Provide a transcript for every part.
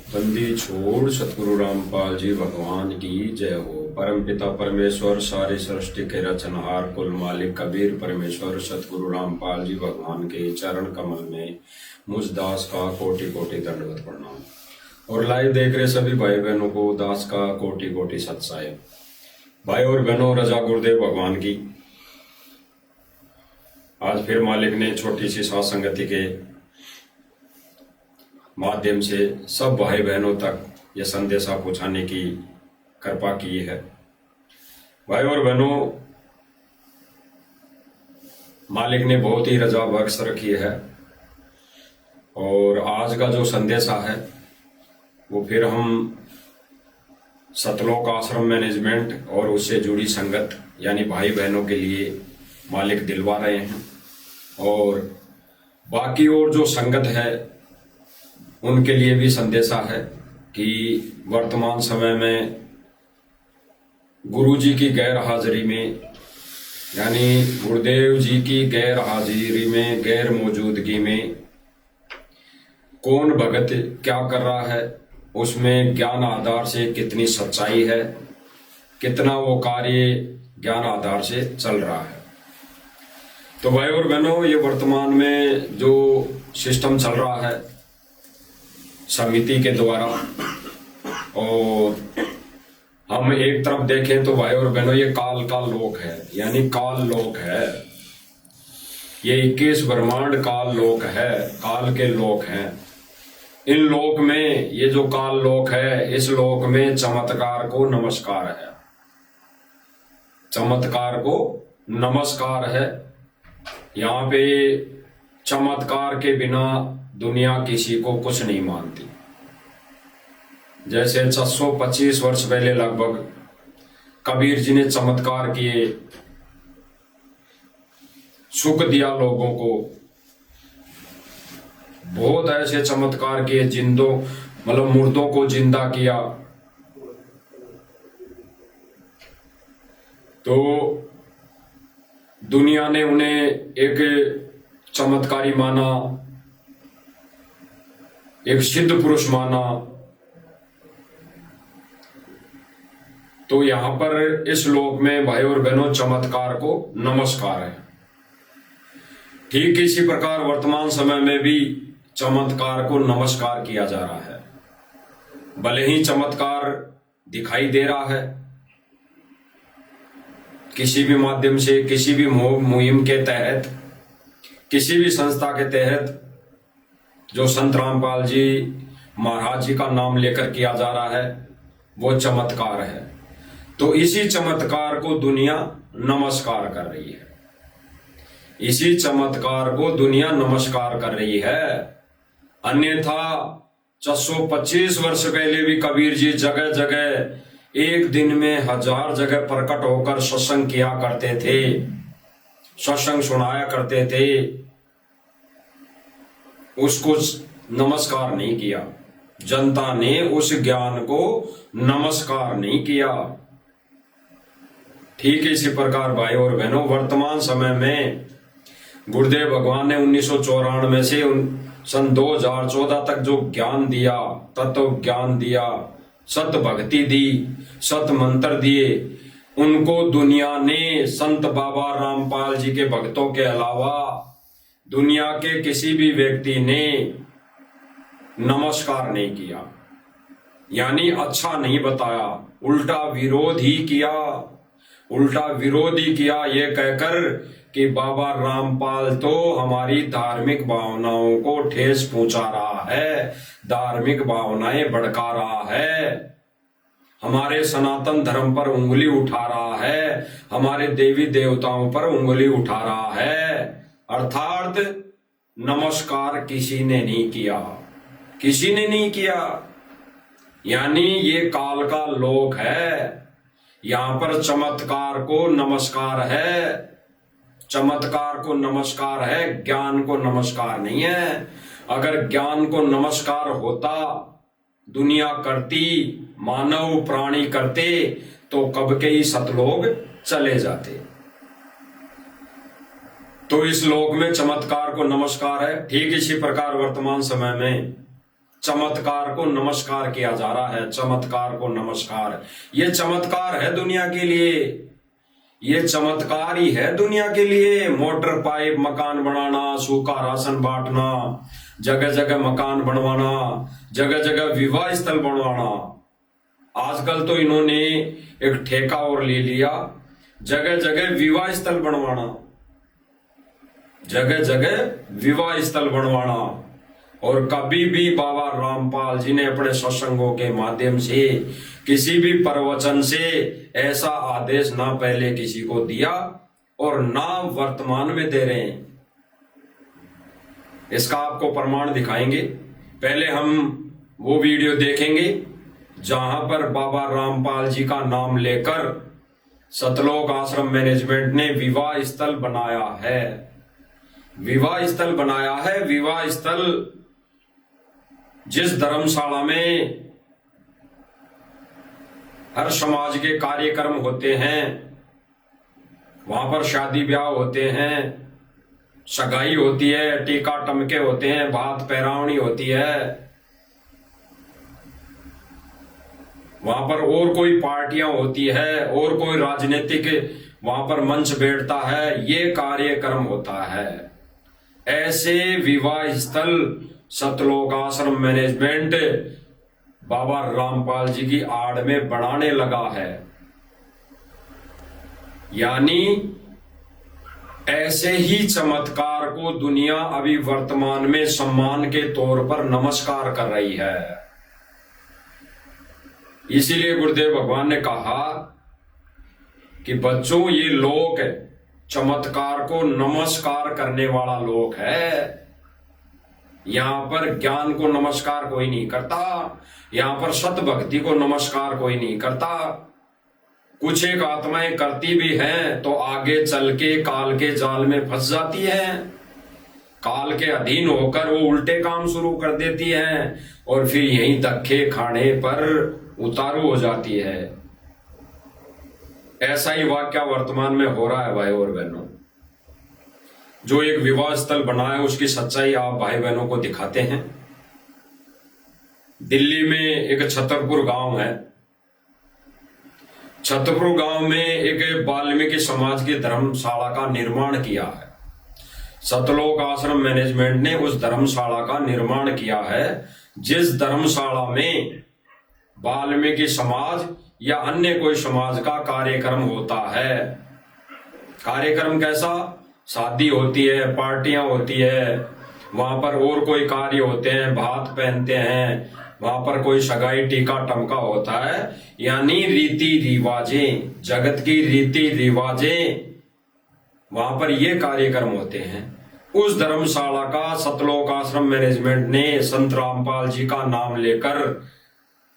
बंदी छोड़ सतगुरु रामपाल जी भगवान की जय हो। परम पिता परमेश्वर सारी सृष्टि के रचनहार कुल मालिक कबीर परमेश्वर सतगुरु रामपाल जी भगवान के चरण कमल में मुझ दास का कोटि कोटि दंडवत प्रणाम। और लाइव देख रहे सभी भाई बहनों को दास का कोटि कोटि सत साहेब। भाई और बहनों, रजा गुरुदेव भगवान की। आज फिर मालिक ने छोटी सी साथ संगति के माध्यम से सब भाई बहनों तक यह संदेशा पहुंचाने की कृपा की है। भाई और बहनों, मालिक ने बहुत ही रजा बख्श रखी है और आज का जो संदेशा है वो फिर हम सतलोक आश्रम मैनेजमेंट और उससे जुड़ी संगत यानी भाई बहनों के लिए मालिक दिलवा रहे हैं। और बाकी और जो संगत है उनके लिए भी संदेशा है कि वर्तमान समय में गुरु जी की गैर हाजिरी में यानी गुरुदेव जी की गैर हाजिरी में, गैर मौजूदगी में कौन भगत क्या कर रहा है, उसमें ज्ञान आधार से कितनी सच्चाई है, कितना वो कार्य ज्ञान आधार से चल रहा है। तो भाई और बहनों, ये वर्तमान में जो सिस्टम चल रहा है समिति के द्वारा, और हम एक तरफ देखें तो भाई और बहनों ये काल का लोक है, यानी काल लोक है। ये 21 ब्रह्मांड काल लोक है, काल के लोक हैं। इन लोक में ये जो काल लोक है, इस लोक में चमत्कार को नमस्कार है, चमत्कार को नमस्कार है। यहाँ पे चमत्कार के बिना दुनिया किसी को कुछ नहीं मानती। जैसे 625 वर्ष पहले लगभग कबीर जी ने चमत्कार किए, सुख दिया लोगों को, बहुत ऐसे चमत्कार किए, जिंदों मतलब मुर्दों को जिंदा किया। तो दुनिया ने उन्हें एक चमत्कारी माना, एक सिद्ध पुरुष माना। तो यहां पर इस लोक में भाई और बहनों चमत्कार को नमस्कार है। ठीक इसी प्रकार वर्तमान समय में भी चमत्कार को नमस्कार किया जा रहा है। भले ही चमत्कार दिखाई दे रहा है किसी भी माध्यम से, किसी भी मुहिम के तहत, किसी भी संस्था के तहत जो संत रामपाल जी महाराज जी का नाम लेकर किया जा रहा है वो चमत्कार है। तो इसी चमत्कार को दुनिया नमस्कार कर रही है, इसी चमत्कार को दुनिया नमस्कार कर रही है। अन्यथा 625 वर्ष पहले भी कबीर जी जगह जगह एक दिन में 1000 जगह प्रकट होकर सत्संग किया करते थे, सत्संग सुनाया करते थे। उसको नमस्कार नहीं किया, जनता ने उस ज्ञान को नमस्कार नहीं किया। ठीक इसी प्रकार भाई और बहनों, वर्तमान समय में गुरुदेव भगवान ने 1994 से सन 2014 तक जो ज्ञान दिया, तत्व ज्ञान दिया, सत भक्ति दी, सत मंत्र दिए, उनको दुनिया ने संत बाबा रामपाल जी के भक्तों के अलावा दुनिया के किसी भी व्यक्ति ने नमस्कार नहीं किया, यानी अच्छा नहीं बताया, उल्टा विरोध ही किया, उल्टा विरोध ही किया, ये कहकर कि बाबा रामपाल तो हमारी धार्मिक भावनाओं को ठेस पहुंचा रहा है, धार्मिक भावनाएं भड़का रहा है, हमारे सनातन धर्म पर उंगली उठा रहा है, हमारे देवी देवताओं पर उंगली उठा रहा है। अर्थात नमस्कार किसी ने नहीं किया, किसी ने नहीं किया। यानी ये काल का लोक है, यहां पर चमत्कार को नमस्कार है, चमत्कार को नमस्कार है, ज्ञान को नमस्कार नहीं है। अगर ज्ञान को नमस्कार होता, दुनिया करती, मानव प्राणी करते, तो कब के ही सतलोक चले जाते। तो इस लोक में चमत्कार को नमस्कार है। ठीक इसी प्रकार वर्तमान समय में चमत्कार को नमस्कार किया जा रहा है। चमत्कार को नमस्कार, ये चमत्कार है दुनिया के लिए, ये चमत्कार ही है दुनिया के लिए। मोटर पाइप, मकान बनाना, सूखा राशन बांटना, जगह जगह मकान बनवाना, जगह जगह विवाह स्थल बनवाना। आजकल तो इन्होंने एक ठेका और ले लिया, जगह जगह विवाह स्थल बनवाना, जगह जगह विवाह स्थल बनवाना। और कभी भी बाबा रामपाल जी ने अपने सत्संगों के माध्यम से, किसी भी प्रवचन से ऐसा आदेश ना पहले किसी को दिया और ना वर्तमान में दे रहे हैं। इसका आपको प्रमाण दिखाएंगे। पहले हम वो वीडियो देखेंगे जहां पर बाबा रामपाल जी का नाम लेकर सतलोक आश्रम मैनेजमेंट ने विवाह स्थल बनाया है। विवाह स्थल बनाया है। विवाह स्थल जिस धर्मशाला में हर समाज के कार्यक्रम होते हैं, वहां पर शादी ब्याह होते हैं, सगाई होती है, टीका टमके होते हैं, बात पैरावनी होती है, वहां पर और कोई पार्टियां होती है और कोई राजनीतिक वहां पर मंच बैठता है, ये कार्यक्रम होता है। ऐसे विवाह स्थल सतलोक आश्रम मैनेजमेंट बाबा रामपाल जी की आड़ में बनाने लगा है। यानी ऐसे ही चमत्कार को दुनिया अभी वर्तमान में सम्मान के तौर पर नमस्कार कर रही है। इसीलिए गुरुदेव भगवान ने कहा कि बच्चों, ये लोक चमत्कार को नमस्कार करने वाला लोक है। यहां पर ज्ञान को नमस्कार कोई नहीं करता, यहां पर सत भक्ति को नमस्कार कोई नहीं करता। कुछ एक आत्माएं करती भी हैं तो आगे चल के काल के जाल में फंस जाती हैं, काल के अधीन होकर वो उल्टे काम शुरू कर देती हैं और फिर यहीं धक्के खाने पर उतारू हो जाती है। ऐसा ही वाक्य वर्तमान में हो रहा है भाई और बहनों। जो एक विवाह स्थल बना है उसकी सच्चाई आप भाई बहनों को दिखाते हैं। दिल्ली में एक छतरपुर गांव है। छतरपुर गांव में एक वाल्मीकि समाज की धर्मशाला का निर्माण किया है। सतलोक आश्रम मैनेजमेंट ने उस धर्मशाला का निर्माण किया है जिस धर्मशाला में वाल्मीकि समाज या अन्य कोई समाज का कार्यक्रम होता है। कार्यक्रम कैसा? शादी होती है, पार्टियां होती है, वहां पर और कोई कार्य होते हैं, भात पहनते हैं, वहां पर कोई सगाई टीका टमका होता है। यानी रीति रिवाजें, जगत की रीति रिवाजें, वहां पर ये कार्यक्रम होते हैं। उस धर्मशाला का सतलोक आश्रम मैनेजमेंट ने संत रामपाल जी का नाम लेकर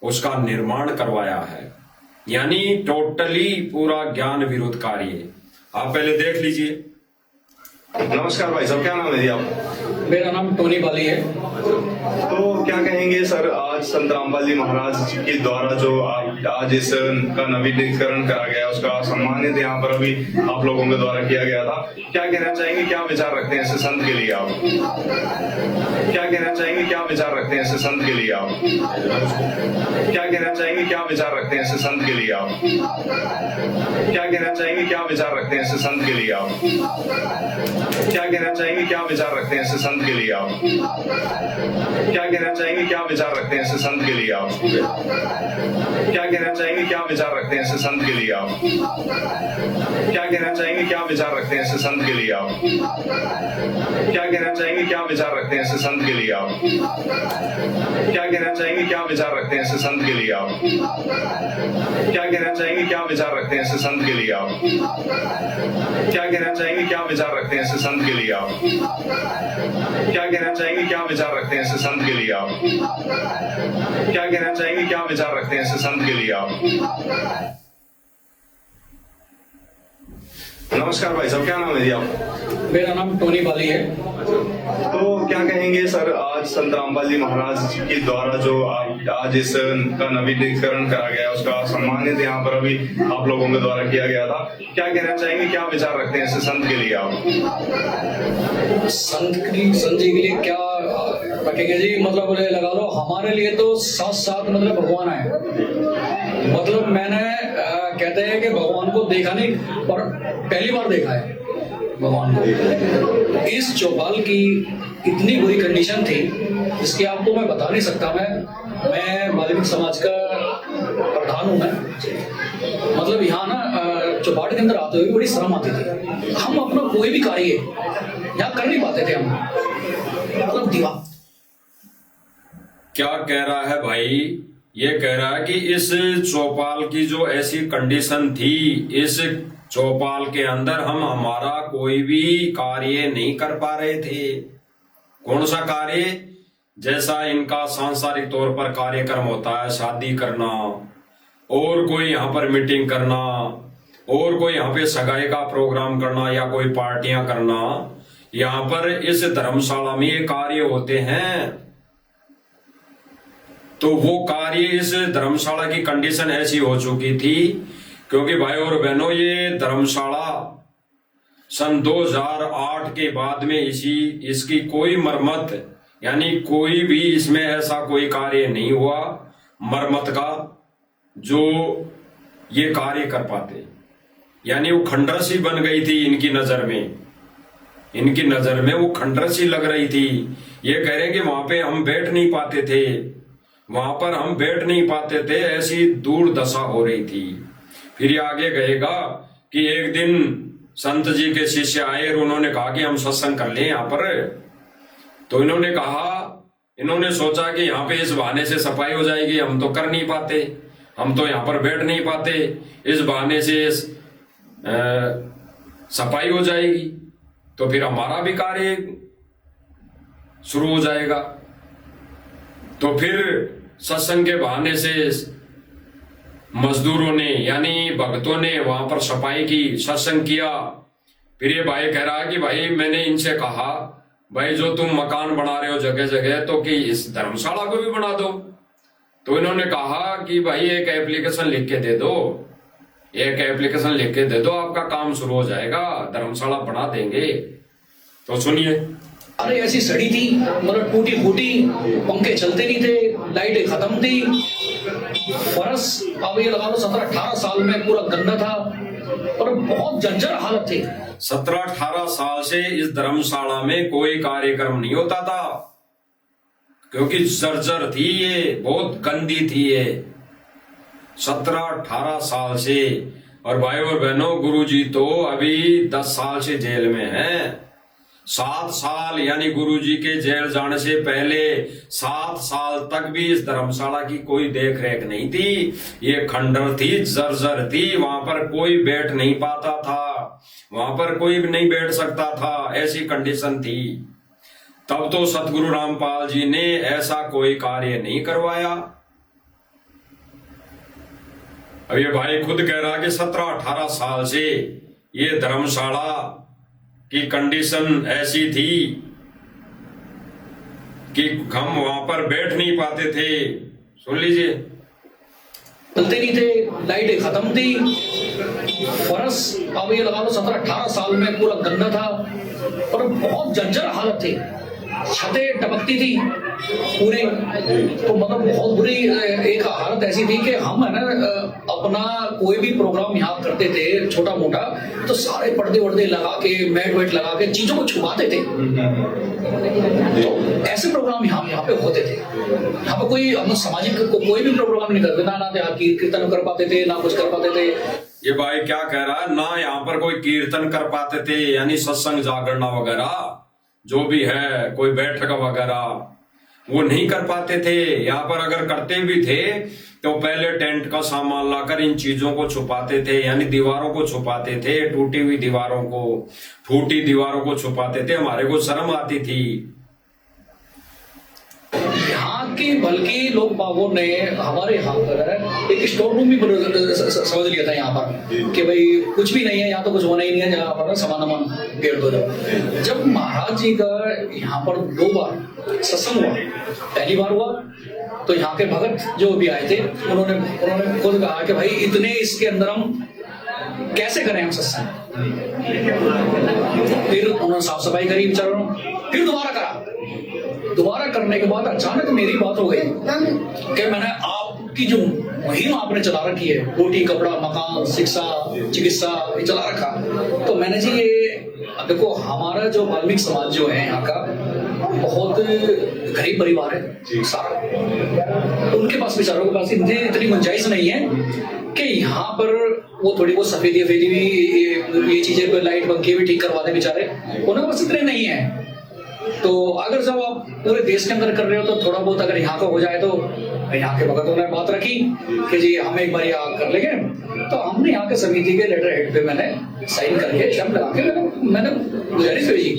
उसका निर्माण करवाया है। यानी टोटली पूरा ज्ञान विरोध कार्य। आप पहले देख लीजिए। नमस्कार भाई साहब, क्या नाम है जी आप? मेरा नाम टोनी बाली है। तो क्या कहेंगे सर, आज संत रामपाल जी महाराज के द्वारा जो आज इस का नवीनीकरण करा गया, उसका सम्मानित यहाँ पर अभी आप लोगों के द्वारा किया गया था, क्या कहना चाहेंगे, क्या विचार रखते हैं ऐसे संत के लिए आप? क्या कहना चाहेंगे, क्या विचार रखते हैं ऐसे संत के लिए आप? क्या कहना चाहेंगे, क्या विचार रखते हैं ऐसे संत के लिए आप? क्या कहना चाहेंगे, क्या विचार रखते हैं ऐसे संत के लिए आप? क्या कहना चाहेंगे, क्या विचार रखते हैं ऐसे संत के लिए आप? क्या कहना चाहेंगे, क्या विचार रखते हैं ऐसे संत के लिए आप? क्या कहना चाहेंगे, क्या विचार रखते हैं ऐसे संत के लिए आप? क्या कहना चाहेंगे, क्या विचार रखते हैं ऐसे संत के लिए आप? क्या कहना चाहेंगे, क्या विचार रखते हैं ऐसे संत के लिए आप? क्या कहना चाहेंगे, क्या विचार रखते हैं ऐसे संत के लिए आप? क्या कहना चाहेंगे, क्या विचार रखते हैं ऐसे संत के लिए आप? क्या कहना चाहेंगे, क्या विचार रखते हैं ऐसे संत के लिए आप? क्या कहना चाहेंगे, क्या विचार रखते हैं ऐसे संत के लिए आप? क्या कहना चाहेंगे, क्या विचार रखते हैं ऐसे संत के लिए आप? नमस्कार भाई साहब, क्या नाम है जी आप? मेरा नाम टोनी बाली है। तो क्या कहेंगे सर, आज संत रामपाल जी महाराज के द्वारा जो आज इस का नवीनीकरण करा गया, उसका सम्मानित यहाँ पर अभी आप लोगों के द्वारा किया गया था, क्या कहना चाहेंगे, क्या विचार रखते हैं ऐसे संत के लिए आप? संत जी के लिए क्या रखेंगे जी। मतलब बोले लगा लो हमारे लिए तो साथ साथ मतलब भगवान आए। मतलब मैंने कहते हैं कि भगवान को देखा नहीं पर पहली बार देखा है भगवान को। इस चौपाल की इतनी बुरी कंडीशन थी जिसकी आपको मैं बता नहीं सकता। मैं वाल्मीकि समाज का प्रधान हूं मैं। मतलब यहाँ ना चौपाट के अंदर आते हुए बड़ी शर्म आती थी। हम अपना कोई भी कार्य यहाँ कर नहीं पाते थे हम। मतलब दीवार क्या कह रहा है भाई? ये कह रहा है कि इस चौपाल की जो ऐसी कंडीशन थी, इस चौपाल के अंदर हम हमारा कोई भी कार्य नहीं कर पा रहे थे। कौन सा कार्य? जैसा इनका सांसारिक तौर पर कार्यक्रम होता है, शादी करना, और कोई यहाँ पर मीटिंग करना, और कोई यहाँ पे सगाई का प्रोग्राम करना, या कोई पार्टियां करना, यहाँ पर इस धर्मशाला में ये कार्य होते हैं। तो वो कार्य इस धर्मशाला की कंडीशन ऐसी हो चुकी थी क्योंकि भाई और बहनों, ये धर्मशाला सन 2008 के बाद में इसकी कोई मरम्मत, यानी कोई भी इसमें ऐसा कोई कार्य नहीं हुआ मरम्मत का जो ये कार्य कर पाते। यानी वो खंडर सी बन गई थी इनकी नजर में। इनकी नजर में वो खंडर सी लग रही थी। ये कह रहे हैं कि वहां पे हम बैठ नहीं पाते थे, वहां पर हम बैठ नहीं पाते थे, ऐसी दूर दशा हो रही थी। फिर ये आगे कहेगा कि एक दिन संत जी के शिष्य आए और उन्होंने कहा कि हम सत्संग कर लें यहाँ पर। तो इन्होंने सोचा कि यहाँ पे इस बहाने से सफाई हो जाएगी, हम तो कर नहीं पाते, हम तो यहाँ पर बैठ नहीं पाते, इस बहाने से सफाई हो जाएगी तो फिर हमारा भी कार्य शुरू हो जाएगा। तो फिर सत्संग के बहाने से मजदूरों ने यानी भक्तों ने वहां पर सफाई की, सत्संग किया। फिर ये भाई कह रहा है कि भाई मैंने इनसे कहा भाई जो तुम मकान बना रहे हो जगह जगह तो कि इस धर्मशाला को भी बना दो। तो इन्होंने कहा कि भाई एक एप्लीकेशन लिख के दे दो, एक एप्लीकेशन लिख के दे दो, आपका काम शुरू हो जाएगा, धर्मशाला बना देंगे। तो सुनिए। अरे ऐसी सड़ी थी, मतलब टूटी फूटी, पंखे चलते नहीं थे, लाइटें खत्म थी, फर्श अब ये लगा लो 17-18 साल में पूरा गंदा था और बहुत जर्जर हालत थी। 17-18 साल से इस धर्मशाला में कोई कार्यक्रम नहीं होता था क्योंकि जर्जर थी, ये बहुत गंदी थी ये 17-18 साल से। और भाई और बहनों, गुरुजी तो अभी 10 साल से जेल में हैं। 7 साल यानी गुरुजी के जेल जाने से पहले 7 साल तक भी इस धर्मशाला की कोई देख रेख नहीं थी। ये खंडर थी, जर्जर थी, वहां पर कोई बैठ नहीं पाता था, वहां पर कोई भी नहीं बैठ सकता था, ऐसी कंडीशन थी। तब तो सतगुरु रामपाल जी ने ऐसा कोई कार्य नहीं करवाया। अब ये भाई खुद कह रहा कि 17-18 साल से ये धर्मशाला की कंडीशन ऐसी थी कि हम वहां पर बैठ नहीं पाते थे। सुन लीजिए। चलते नहीं थे, लाइटें खत्म थी, फर्श अब ये लगा लो 17-18 साल में पूरा गंदा था और बहुत जर्जर हालत थी, छतें टपकती थी पूरे। तो मतलब बहुत बुरी एक हालत ऐसी थी कि हम है ना अपना कोई भी प्रोग्राम यहाँ करते थे छोटा मोटा तो सारे पर्दे वर्दे लगा के, मैट वेट लगा के चीजों को छुपाते थे। तो ऐसे प्रोग्राम यहाँ पे होते थे। यहाँ पे कोई हम सामाजिक कोई भी प्रोग्राम नहीं करते, ना कीर्तन कर पाते थे, ना कुछ कर पाते थे। ये भाई क्या कह रहा है, ना यहाँ पर कोई कीर्तन कर पाते थे यानी सत्संग जागरणा वगैरह जो भी है, कोई बैठक वगैरह वो नहीं कर पाते थे। यहाँ पर अगर करते भी थे तो पहले टेंट का सामान लाकर इन चीजों को छुपाते थे, यानी दीवारों को छुपाते थे, टूटी हुई दीवारों को, फूटी दीवारों को छुपाते थे। हमारे को शर्म आती थी। यहाँ की बल्कि लोग बागों ने हमारे यहाँ पर एक स्टोर रूम भी समझ लिया था यहाँ पर कि भाई कुछ भी नहीं है यहाँ, तो कुछ होना ही नहीं है, जहाँ पर सामान गेट दो। जब महाराज जी का यहाँ पर 2 बार सत्संग हुआ, पहली बार हुआ तो यहाँ के भगत जो भी आए थे उन्होंने खुद कहा कि भाई इतने इसके अंदर हम कैसे करें हम सत्संग। फिर उन्होंने साफ सफाई करी बेचारों, फिर दोबारा करा दोबारा करने के बाद अचानक मेरी बात हो गई कि मैंने आपकी जो मुहिम आपने चला रखी है, रोटी कपड़ा मकान शिक्षा चिकित्सा ये चला रखा, तो मैंने जी ये देखो हमारा जो वाल्मीकि समाज जो है यहाँ का बहुत गरीब परिवार है सारा, उनके पास बेचारों के पास इतनी गुंजाइश नहीं है कि यहाँ पर वो थोड़ी बहुत सफेदी भी ये चीजें लाइट पंखे भी ठीक करवा दे बेचारे, उनके पास इतने नहीं है। तो अगर जब आप पूरे देश के अंदर कर रहे हो तो थोड़ा बहुत अगर यहाँ का हो जाए, तो यहाँ के भगतों ने बात रखी कि जी हम एक बार यहाँ कर लेंगे, तो हमने यहाँ के समिति के लेटर हेड पे मैंने साइन करके स्टैंप लगा के मैंने गुजारिश भेजी।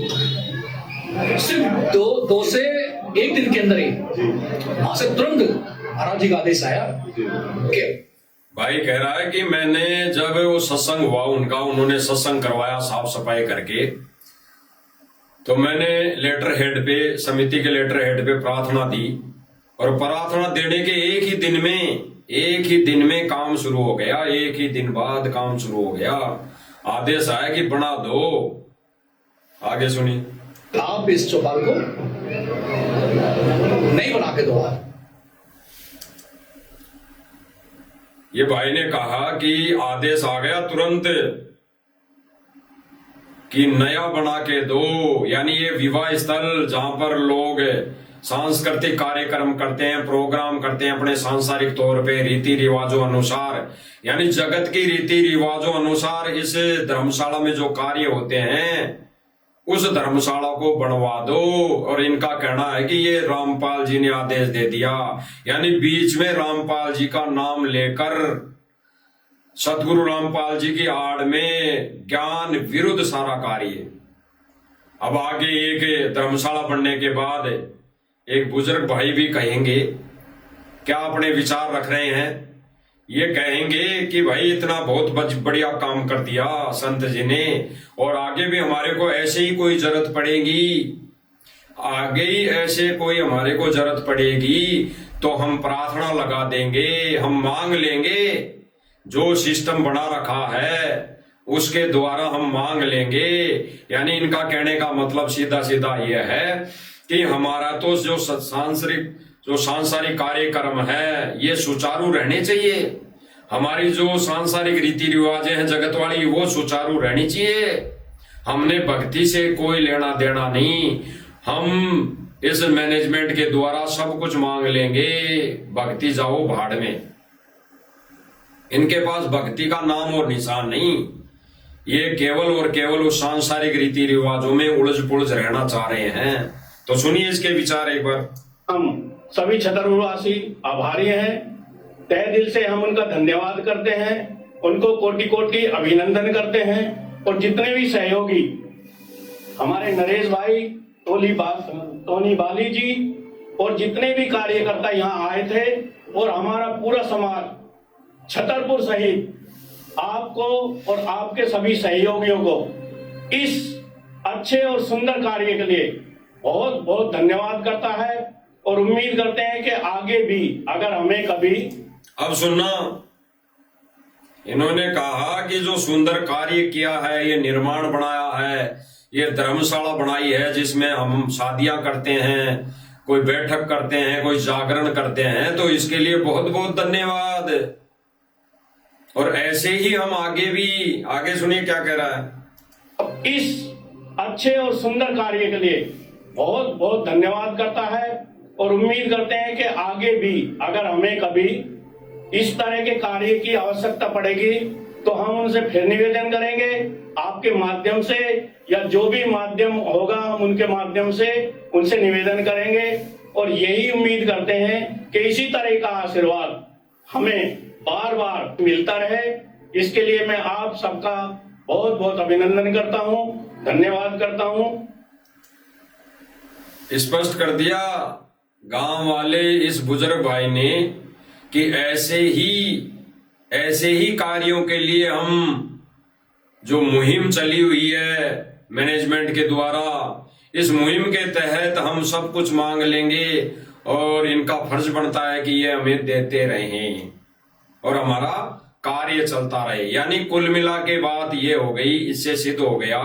सिर्फ दो से एक दिन के अंदर ही वहां से तुरंत महाराज जी का आदेश आया कि भाई कह रहा है कि मैंने जब वो सत्संग हुआ उनका, उन्होंने सत्संग करवाया साफ सफाई करके, तो मैंने लेटर हेड पे, समिति के लेटर हेड पे प्रार्थना दी, और प्रार्थना देने के एक ही दिन में काम शुरू हो गया, एक ही दिन बाद काम शुरू हो गया। आदेश आया कि बना दो। आगे सुनिए। आप इस चौपाल को नहीं बना के दो। ये भाई ने कहा कि आदेश आ गया तुरंत कि नया बना के दो, यानी ये विवाह स्थल जहां पर लोग सांस्कृतिक कार्यक्रम करते हैं, प्रोग्राम करते हैं अपने सांसारिक तौर पे रीति रिवाजों अनुसार, यानी जगत की रीति रिवाजों अनुसार इस धर्मशाला में जो कार्य होते हैं उस धर्मशाला को बनवा दो। और इनका कहना है कि ये रामपाल जी ने आदेश दे दिया, यानी बीच में रामपाल जी का नाम लेकर सतगुरु रामपाल जी की आड़ में ज्ञान विरुद्ध सारा कार्य। अब आगे एक धर्मशाला बनने के बाद एक बुजुर्ग भाई भी कहेंगे, क्या अपने विचार रख रहे हैं, ये कहेंगे कि भाई इतना बहुत बढ़िया काम कर दिया संत जी ने, और आगे भी हमारे को ऐसे ही कोई जरूरत पड़ेगी, आगे ही ऐसे कोई हमारे को जरूरत पड़ेगी तो हम प्रार्थना लगा देंगे, हम मांग लेंगे, जो सिस्टम बना रखा है उसके द्वारा हम मांग लेंगे। यानी इनका कहने का मतलब सीधा सीधा यह है कि हमारा तो जो सांसारिक कार्यक्रम है ये सुचारू रहने चाहिए, हमारी जो सांसारिक रीति रिवाजें हैं जगत वाली वो सुचारू रहनी चाहिए। हमने भक्ति से कोई लेना देना नहीं, हम इस मैनेजमेंट के द्वारा सब कुछ मांग लेंगे, भक्ति जाओ भाड़ में। इनके पास भक्ति का नाम और निशान नहीं, ये केवल और केवल उस सांसारिक रीति रिवाजों में उलझ पुलझ रहना चाह रहे हैं। तो सुनिए इसके विचार एक बार। हम सभी छतरपुरवासी आभारी हैं, तहे दिल से हम उनका धन्यवाद करते हैं, उनको कोटि कोटि अभिनंदन करते हैं। और जितने भी सहयोगी हमारे नरेश भाई, टोनी बाली जी और जितने भी कार्यकर्ता यहाँ आए थे, और हमारा पूरा समाज छतरपुर सहित आपको और आपके सभी सहयोगियों को इस अच्छे और सुंदर कार्य के लिए बहुत बहुत धन्यवाद करता है। और उम्मीद करते हैं कि आगे भी अगर हमें कभी। अब सुनना, इन्होंने कहा कि जो सुंदर कार्य किया है, ये निर्माण बनाया है, ये धर्मशाला बनाई है जिसमें हम शादियां करते हैं, कोई बैठक करते हैं, कोई जागरण करते हैं, तो इसके लिए बहुत बहुत धन्यवाद। और ऐसे ही हम आगे भी, आगे सुनिए क्या कह रहा है। इस अच्छे और सुंदर कार्य के लिए बहुत बहुत धन्यवाद करता है और उम्मीद करते हैं कि आगे भी अगर हमें कभी इस तरह के कार्य की आवश्यकता पड़ेगी तो हम उनसे फिर निवेदन करेंगे आपके माध्यम से, या जो भी माध्यम होगा हम उनके माध्यम से उनसे निवेदन करेंगे। और यही उम्मीद करते हैं कि इसी तरह का आशीर्वाद हमें बार बार मिलता रहे। इसके लिए मैं आप सबका बहुत बहुत अभिनंदन करता हूं, धन्यवाद करता हूं। स्पष्ट कर दिया गांव वाले इस बुजुर्ग भाई ने कि ऐसे ही कार्यों के लिए हम जो मुहिम चली हुई है मैनेजमेंट के द्वारा, इस मुहिम के तहत हम सब कुछ मांग लेंगे और इनका फर्ज बनता है कि ये हमें देते रहें और हमारा कार्य चलता रहे। यानी कुल मिला के बात ये हो गई, इससे सिद्ध हो गया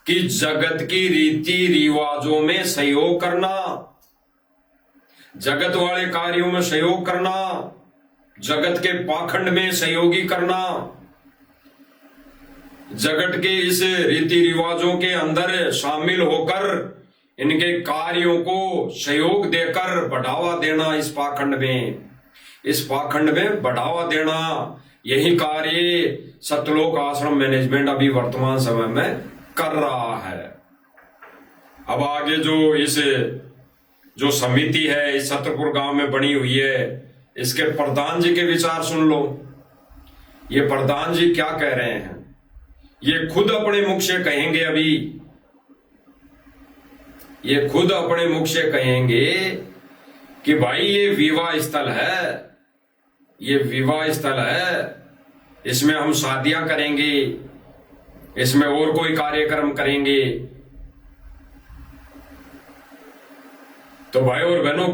कि जगत की रीति रिवाजों में सहयोग करना, जगत वाले कार्यों में सहयोग करना, जगत के पाखंड में सहयोगी करना, जगत के इस रीति रिवाजों के अंदर शामिल होकर इनके कार्यों को सहयोग देकर बढ़ावा देना, इस पाखंड में बढ़ावा देना, यही कार्य सतलोक आश्रम मैनेजमेंट अभी वर्तमान समय में कर रहा है। अब आगे जो समिति है इस छतरपुर गांव में बनी हुई है, इसके प्रधान जी के विचार सुन लो। ये प्रधान जी क्या कह रहे हैं, ये खुद अपने मुख से कहेंगे। अभी ये खुद अपने मुख से कहेंगे कि भाई ये विवाह स्थल है, ये विवाह स्थल है, इसमें हम शादियां करेंगे, इसमें और कोई कार्यक्रम करेंगे। तो भाई और बहनों,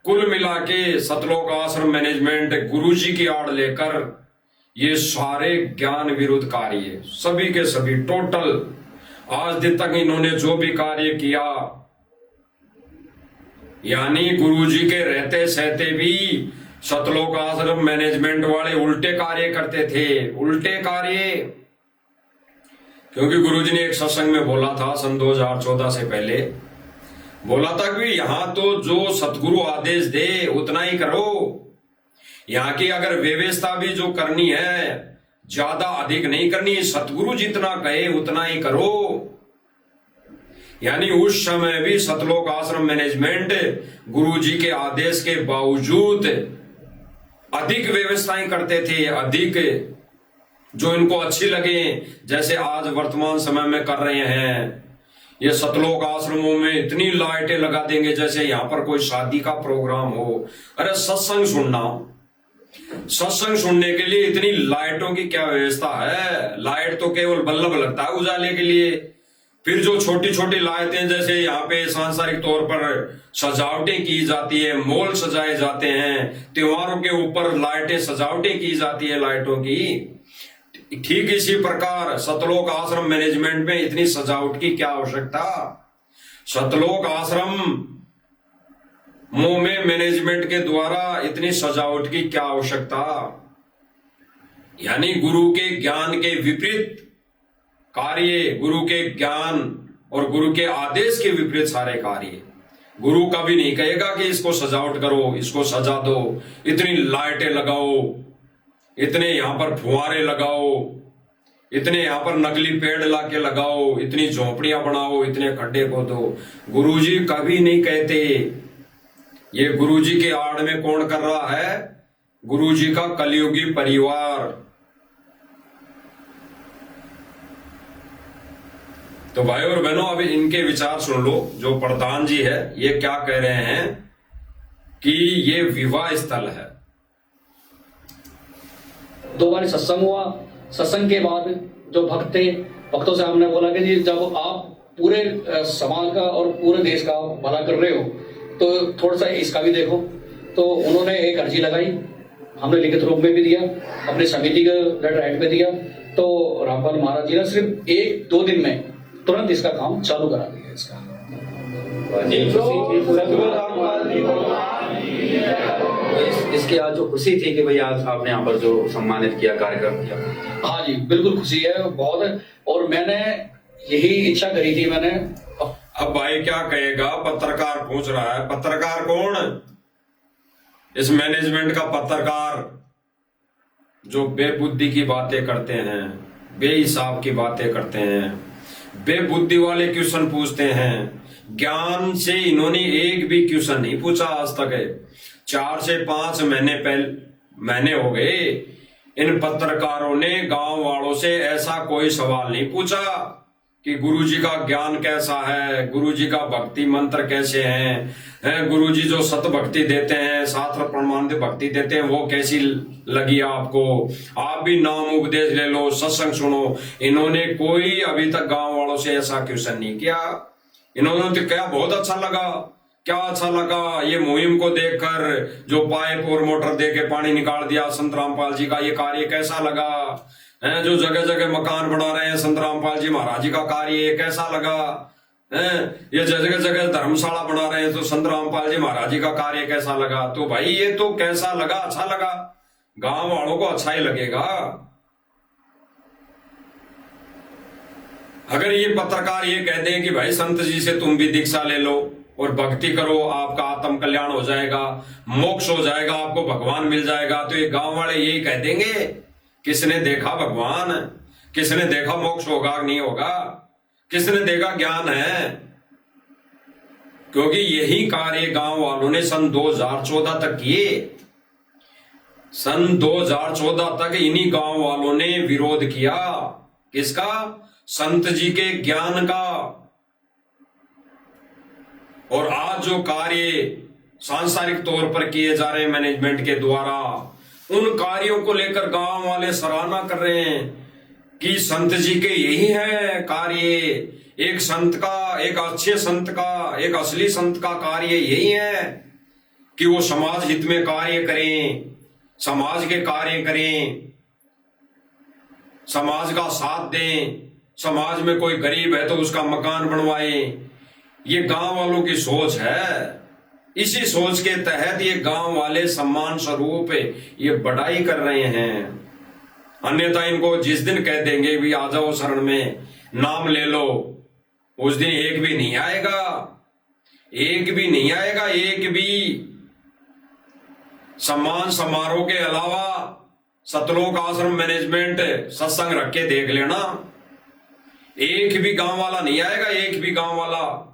कुल मिला के सतलोक आश्रम मैनेजमेंट गुरुजी की आड़ लेकर ये सारे ज्ञान विरुद्ध कार्य, सभी के सभी टोटल आज दिन तक इन्होंने जो भी कार्य किया, यानी गुरुजी के रहते सहते भी सतलोक आश्रम मैनेजमेंट वाले उल्टे कार्य करते थे, उल्टे कार्य। क्योंकि गुरुजी ने एक सत्संग में बोला था सन 2014 से पहले, बोला था कि यहां तो जो सतगुरु आदेश दे उतना ही करो, यहां की अगर व्यवस्था भी जो करनी है ज्यादा अधिक नहीं करनी, सतगुरु जितना कहे उतना ही करो। यानी उस समय भी सतलोक आश्रम मैनेजमेंट गुरुजी के आदेश के बावजूद अधिक व्यवस्थाएं करते थे, अधिक जो इनको अच्छी लगे, जैसे आज वर्तमान समय में कर रहे हैं। ये सतलोक आश्रमों में इतनी लाइटें लगा देंगे जैसे यहां पर कोई शादी का प्रोग्राम हो। अरे सत्संग सुनने के लिए इतनी लाइटों की क्या व्यवस्था है? लाइट तो केवल बल्ब लगता है उजाले के लिए। फिर जो छोटी छोटी लाइटें जैसे यहाँ पे सांसारिक तौर पर सजावटें की जाती है, मॉल सजाए जाते हैं, त्योहारों के ऊपर लाइटें सजावटें की जाती है लाइटों की, ठीक इसी प्रकार सतलोक आश्रम मैनेजमेंट में इतनी सजावट की क्या आवश्यकता? सतलोक आश्रम में मैनेजमेंट के द्वारा इतनी सजावट की क्या आवश्यकता? यानी गुरु के ज्ञान के विपरीत कार्य, गुरु के ज्ञान और गुरु के आदेश के विपरीत सारे कार्य। गुरु कभी नहीं कहेगा कि इसको सजावट करो, इसको सजा दो, इतनी लाइटें लगाओ, इतने यहां पर फुहारे लगाओ, इतने यहां पर नकली पेड़ लाके लगाओ, इतनी झोपड़ियां बनाओ, इतने खड्डे खोदो। गुरुजी कभी नहीं कहते। ये गुरुजी के आड़ में कौन कर रहा है? गुरुजी का कलयुगी परिवार। तो भाई और बहनों, अभी इनके विचार सुन लो। जो प्रधान जी है ये क्या कह रहे हैं कि ये विवाह स्थल है। 2 बार सत्संग हुआ, सत्संग के बाद जो भक्त थे, भक्तों से हमने बोला कि जी जब आप पूरे समाज का और पूरे देश का भला कर रहे हो तो थोड़ा सा इसका भी देखो। तो उन्होंने एक अर्जी लगाई, हमने लिखित रूप में भी दिया, अपनी समिति के लेटर हेड पे दिया। तो रामपाल महाराज जी ने सिर्फ 1-2 दिन में तुरंत इसका काम चालू करा दिया। इसका इसकी आज जो खुशी थी कि भाई आज आपने यहाँ पर जो सम्मानित किया, कार्यक्रम किया। हाँ जी, बिल्कुल खुशी है बहुत। और मैंने यही इच्छा करी थी मैंने। अब भाई क्या कहेगा? पत्रकार पूछ रहा है। पत्रकार कौन? इस मैनेजमेंट का पत्रकार जो बेबुद्धि की बातें करते हैं, बेहिसाब की बातें करते हैं, बेबुद्धि वाले क्वेश्चन पूछते हैं। ज्ञान से इन्होंने एक भी क्वेश्चन नहीं पूछा आज तक है। 4 से 5 महीने हो गए इन पत्रकारों ने गांव वालों से ऐसा कोई सवाल नहीं पूछा कि गुरुजी का ज्ञान कैसा है, गुरुजी का भक्ति मंत्र कैसे हैं, गुरुजी जो सत भक्ति देते हैं, शास्त्र प्रमाणित भक्ति देते हैं, वो कैसी लगी आपको? आप भी नाम उपदेश ले लो, सत्संग सुनो। इन्होंने कोई अभी तक गांव वालों से ऐसा क्वेश्चन नहीं किया। इन्होंने तो क्या बहुत अच्छा लगा, क्या अच्छा लगा ये मुहिम को देखकर, जो पाइप और मोटर दे के पानी निकाल दिया संत रामपाल जी का, ये कार्य कैसा लगा है? जो जगह जगह मकान बना रहे हैं संत रामपाल जी महाराज जी का कार्य कैसा लगा ये जगह जगह धर्मशाला बना रहे हैं, तो संत रामपाल जी महाराज जी का कार्य कैसा लगा? तो भाई ये तो कैसा लगा, अच्छा लगा, गांव वालों को अच्छा ही लगेगा। अगर ये पत्रकार ये कह दें कि भाई संत जी से तुम भी दीक्षा ले लो और भक्ति करो, आपका आत्म कल्याण हो जाएगा, मोक्ष हो जाएगा, आपको भगवान मिल जाएगा, तो ये गांव वाले यही कह देंगे। किसने देखा भगवान? किसने देखा मोक्ष होगा नहीं होगा? किसने देखा ज्ञान है? क्योंकि यही कार्य गांव वालों ने सन 2014 तक किए। सन 2014 तक इन्हीं गांव वालों ने विरोध किया। किसका? संत जी के ज्ञान का। और आज जो कार्य सांसारिक तौर पर किए जा रहे हैं मैनेजमेंट के द्वारा, उन कार्यों को लेकर गांव वाले सराहना कर रहे हैं कि संत जी के यही है कार्य। एक संत का, एक अच्छे संत का, एक असली संत का कार्य यही है कि वो समाज हित में कार्य करें, समाज के कार्य करें, समाज का साथ दें, समाज में कोई गरीब है तो उसका मकान बनवाएं। ये गांव वालों की सोच है। इसी सोच के तहत ये गांव वाले सम्मान स्वरूप ये बढ़ाई कर रहे हैं। अन्यथा इनको जिस दिन कह देंगे भी आ जाओ शरण में, नाम ले लो, उस दिन एक भी नहीं आएगा, एक भी नहीं आएगा। एक भी सम्मान समारोह के अलावा सतलोक आश्रम मैनेजमेंट सत्संग रख के देख लेना, एक भी गांव वाला नहीं आएगा। एक भी गांव वाला,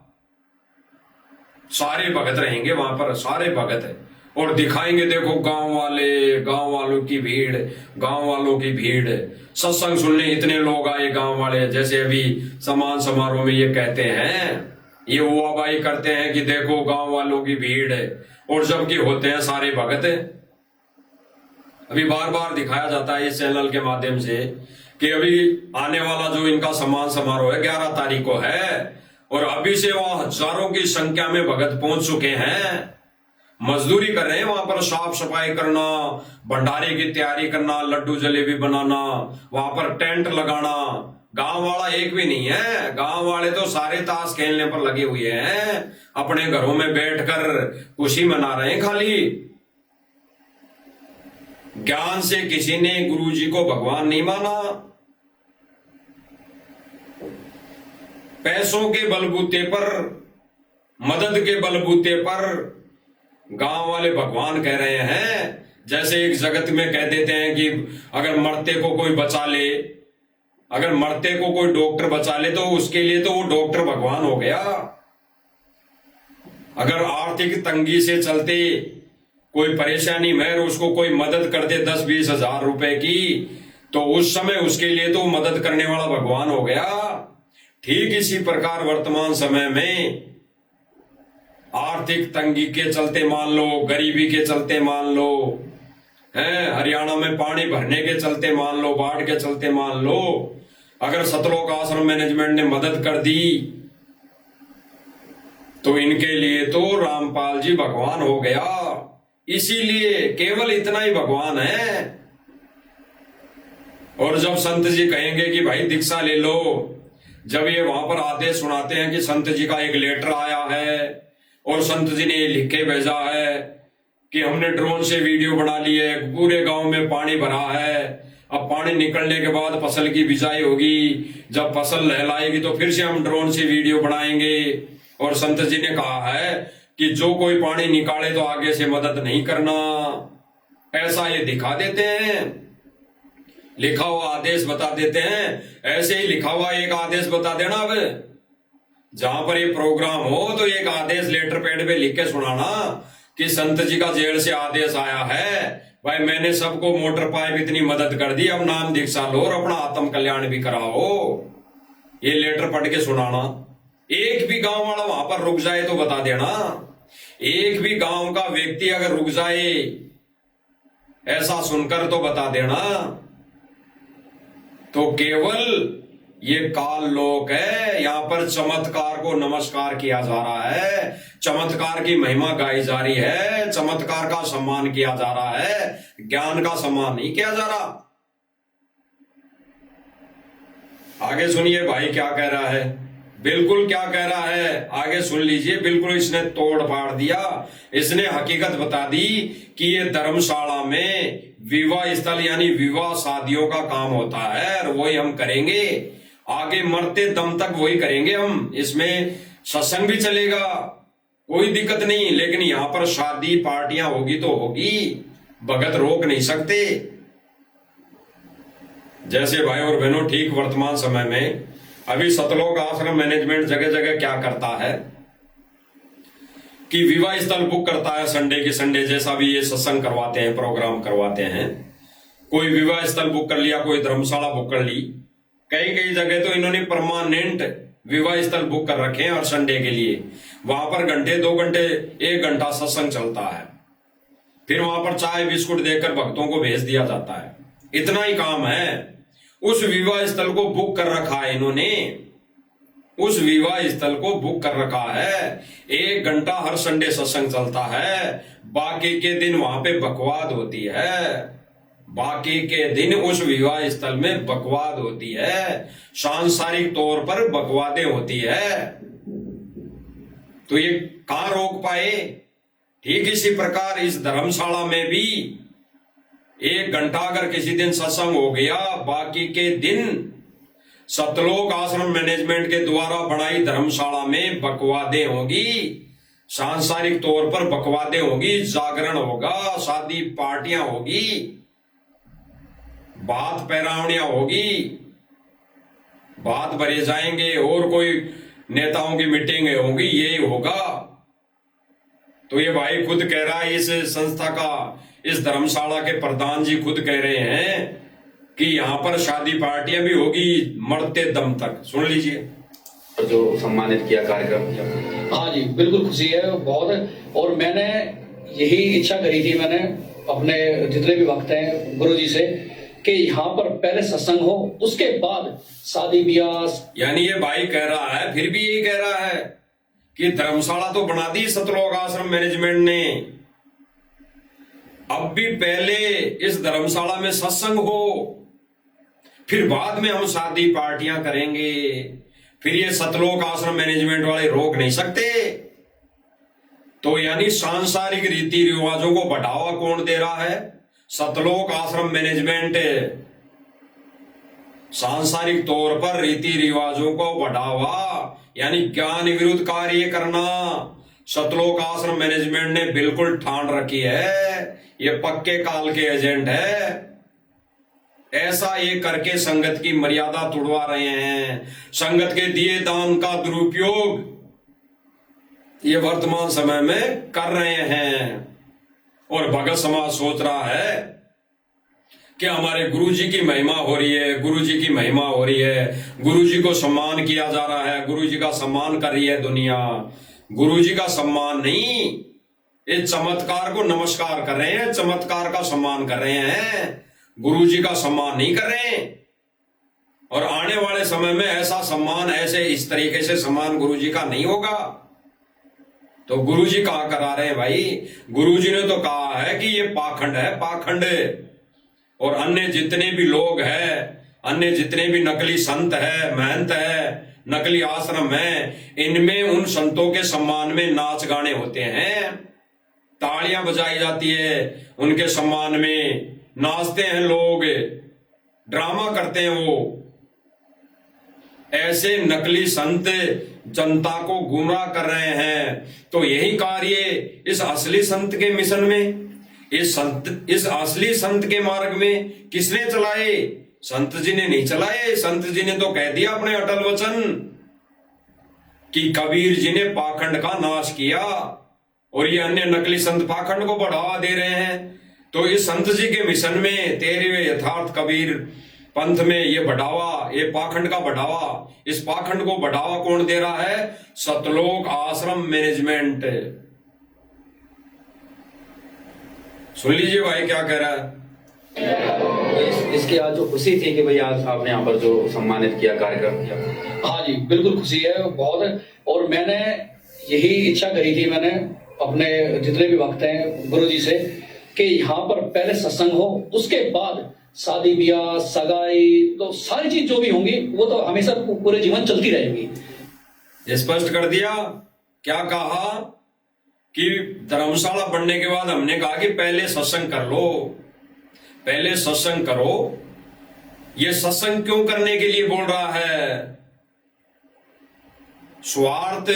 सारे भगत रहेंगे वहां पर, सारे भगत है, और दिखाएंगे देखो गांव वाले, गांव वालों की भीड़, गांव वालों की भीड़, सत्संग सुनने इतने लोग आए गांव वाले। जैसे अभी सम्मान समारोह में ये कहते हैं, ये हुआबाई करते हैं कि देखो गांव वालों की भीड़ है, और जबकि होते हैं सारे भगत। अभी बार बार दिखाया जाता है इस चैनल के माध्यम से कि अभी आने वाला जो इनका सम्मान समारोह है 11 तारीख को है, और अभी से वहां हजारों की संख्या में भगत पहुंच चुके हैं, मजदूरी कर रहे हैं वहां पर, साफ सफाई करना, भंडारे की तैयारी करना, लड्डू जलेबी बनाना, वहां पर टेंट लगाना। गांव वाला एक भी नहीं है। गांव वाले तो सारे ताश खेलने पर लगे हुए हैं, अपने घरों में बैठकर खुशी मना रहे हैं खाली। ज्ञान से किसी ने गुरु जी को भगवान नहीं माना। पैसों के बलबूते पर, मदद के बलबूते पर गांव वाले भगवान कह रहे हैं। जैसे एक जगत में कह देते हैं कि अगर मरते को कोई बचा ले, अगर मरते को कोई डॉक्टर बचा ले तो उसके लिए तो वो डॉक्टर भगवान हो गया। अगर आर्थिक तंगी से चलते कोई परेशानी में उसको कोई मदद कर दे 10-20 हजार रुपए की, तो उस समय उसके लिए तो मदद करने वाला भगवान हो गया। ठीक इसी प्रकार वर्तमान समय में आर्थिक तंगी के चलते मान लो, गरीबी के चलते मान लो, हरियाणा में पानी भरने के चलते मान लो, बाढ़ के चलते मान लो, अगर सतलोक आश्रम मैनेजमेंट ने मदद कर दी तो इनके लिए तो रामपाल जी भगवान हो गया। इसीलिए केवल इतना ही भगवान है। और जब संत जी कहेंगे कि भाई दीक्षा ले लो, जब ये वहां पर आदेश सुनाते हैं कि संत जी का एक लेटर आया है और संत जी ने लिख के भेजा है कि हमने ड्रोन से वीडियो बना ली है, पूरे गांव में पानी भरा है, अब पानी निकलने के बाद फसल की बिजाई होगी, जब फसल लहलाएगी तो फिर से हम ड्रोन से वीडियो बनाएंगे। और संत जी ने कहा है कि जो कोई पानी निकाले तो आगे से मदद नहीं करना। ऐसा ये दिखा देते हैं, लिखा हुआ आदेश बता देते हैं। ऐसे ही लिखा हुआ एक आदेश बता देना, अब जहां पर ये प्रोग्राम हो तो एक आदेश लेटर पैड पे लिख के सुनाना कि संत जी का जेल से आदेश आया है, भाई मैंने सबको मोटर पाइप इतनी मदद कर दी, अब नाम दीक्षा लो और अपना आत्म कल्याण भी कराओ। ये लेटर पढ़ के सुनाना। एक भी गांव वाला वहां पर रुक जाए तो बता देना। एक भी गांव का व्यक्ति अगर रुक जाए ऐसा सुनकर तो बता देना। तो केवल ये काल लोक है, यहां पर चमत्कार को नमस्कार किया जा रहा है, चमत्कार की महिमा गाई जा रही है, चमत्कार का सम्मान किया जा रहा है, ज्ञान का सम्मान नहीं किया जा रहा। आगे सुनिए भाई क्या कह रहा है। बिल्कुल क्या कह रहा है आगे सुन लीजिए। बिल्कुल इसने तोड़ फाड़ दिया, इसने हकीकत बता दी कि ये धर्मशाला में विवाह स्थल यानी विवाह शादियों का काम होता है और वही हम करेंगे, आगे मरते दम तक वही करेंगे हम। इसमें सत्संग भी चलेगा, कोई दिक्कत नहीं, लेकिन यहां पर शादी पार्टियां होगी तो होगी, भगत रोक नहीं सकते। जैसे भाई और बहनों, ठीक वर्तमान समय में अभी सतलोक आश्रम मैनेजमेंट जगह जगह क्या करता है कि विवाह स्थल बुक करता है संडे के संडे, जैसा भी ये सत्संग करवाते हैं, प्रोग्राम करवाते हैं। कोई विवाह स्थल बुक कर लिया, कोई धर्मशाला बुक कर ली, कई कई जगह तो इन्होंने परमानेंट विवाह स्थल बुक कर रखे हैं और संडे के लिए वहां पर घंटे 2 घंटे 1 घंटा सत्संग चलता है, फिर वहां पर चाय बिस्कुट देकर भक्तों को भेज दिया जाता है। इतना ही काम है। उस विवाह स्थल को बुक कर रखा है इन्होंने, उस विवाह स्थल को बुक कर रखा है। 1 घंटा हर संडे सत्संग चलता है, बाकी के दिन वहां पे बकवाद होती है, बाकी के दिन उस विवाह स्थल में बकवाद होती है, सांसारिक तौर पर बकवादें होती है। तो ये कहां रोक पाए? ठीक इसी प्रकार इस धर्मशाला में भी 1 घंटा अगर किसी दिन सत्संग हो गया, बाकी के दिन सतलोक आश्रम मैनेजमेंट के द्वारा बनाई धर्मशाला में बकवादें होगी, सांसारिक तौर पर बकवादें होगी, जागरण होगा, शादी पार्टियां होगी, बात पैरावणियां होगी, बात भरे जाएंगे और कोई नेताओं की मीटिंग होंगी, यही होगा। तो ये भाई खुद कह रहा है, इस संस्था का, इस धर्मशाला के प्रधान जी खुद कह रहे हैं कि यहाँ पर शादी पार्टियां भी होगी मरते दम तक। सुन लीजिए जो सम्मानित किया कार्यक्रम किया। हाँ जी, बिल्कुल खुशी है बहुत। और मैंने यही इच्छा करी थी, मैंने अपने जितने भी भक्त हैं गुरु जी से, कि यहाँ पर पहले सत्संग हो, उसके बाद शादी ब्याह। यानी ये भाई कह रहा है, फिर भी यही कह रहा है कि धर्मशाला तो बना दी सतलोक आश्रम मैनेजमेंट ने, अब भी पहले इस धर्मशाला में सत्संग हो, फिर बाद में हम शादी पार्टियां करेंगे। फिर ये सतलोक आश्रम मैनेजमेंट वाले रोक नहीं सकते। तो यानी सांसारिक रीति रिवाजों को बढ़ावा कौन दे रहा है? सतलोक आश्रम मैनेजमेंट सांसारिक तौर पर रीति रिवाजों को बढ़ावा यानी ज्ञान विरुद्ध कार्य करना सतलोक आश्रम मैनेजमेंट ने बिल्कुल ठान रखी है। ये पक्के काल के एजेंट है। ऐसा ये करके संगत की मर्यादा तोड़वा रहे हैं। संगत के दिए दान का दुरुपयोग ये वर्तमान समय में कर रहे हैं। और भगत समाज सोच रहा है कि हमारे गुरुजी की महिमा हो रही है, गुरुजी की महिमा हो रही है, गुरुजी को सम्मान किया जा रहा है, गुरुजी का सम्मान कर रही है दुनिया। गुरुजी का सम्मान नहीं, इस चमत्कार को नमस्कार कर रहे हैं, चमत्कार का सम्मान कर रहे हैं, गुरुजी का सम्मान नहीं कर रहे हैं। और आने वाले समय में ऐसा सम्मान, ऐसे इस तरीके से सम्मान गुरुजी का नहीं होगा। तो गुरुजी कहां करा रहे हैं भाई? गुरुजी ने तो कहा है कि ये पाखंड है, पाखंड। और अन्य जितने भी लोग हैं, अन्य जितने भी नकली संत है, महंत है, नकली आश्रम है, इनमें उन संतों के सम्मान में नाच गाने होते हैं, तालियां बजाई जाती है, उनके सम्मान में नाचते हैं लोग, ड्रामा करते हैं वो। ऐसे नकली संत जनता को गुमराह कर रहे हैं। तो यही कार्य इस असली संत के मिशन में, इस असली संत के मार्ग में किसने चलाए? संत जी ने नहीं चलाए। संत जी ने तो कह दिया अपने अटल वचन कि कबीर जी ने पाखंड का नाश किया, और ये अन्य नकली संत पाखंड को बढ़ावा दे रहे हैं। तो इस संत जी के मिशन में, तेरे यथार्थ कबीर पंथ में ये बढ़ावा, ये पाखंड का बढ़ावा, इस पाखंड को बढ़ावा कौन दे रहा है? सतलोक आश्रम मैनेजमेंट। सुन लीजिए भाई क्या कह रहा है। इसकी आज जो खुशी थी कि भाई आज आपने यहाँ पर जो सम्मानित किया, कार्यक्रम किया। हाँ जी, बिल्कुल खुशी है बहुत। और मैंने यही इच्छा करी थी, मैंने अपने जितने भी भक्त हैं गुरु जी से, कि यहाँ पर पहले सत्संग हो, उसके बाद शादी ब्याह सगाई, तो सारी चीज जो भी होंगी वो तो हमेशा पूरे जीवन चलती रहेगी। स्पष्ट कर दिया। क्या कहा कि धर्मशाला बनने के बाद हमने कहा कि पहले सत्संग कर लो, पहले सत्संग करो। ये सत्संग क्यों करने के लिए बोल रहा है? स्वार्थ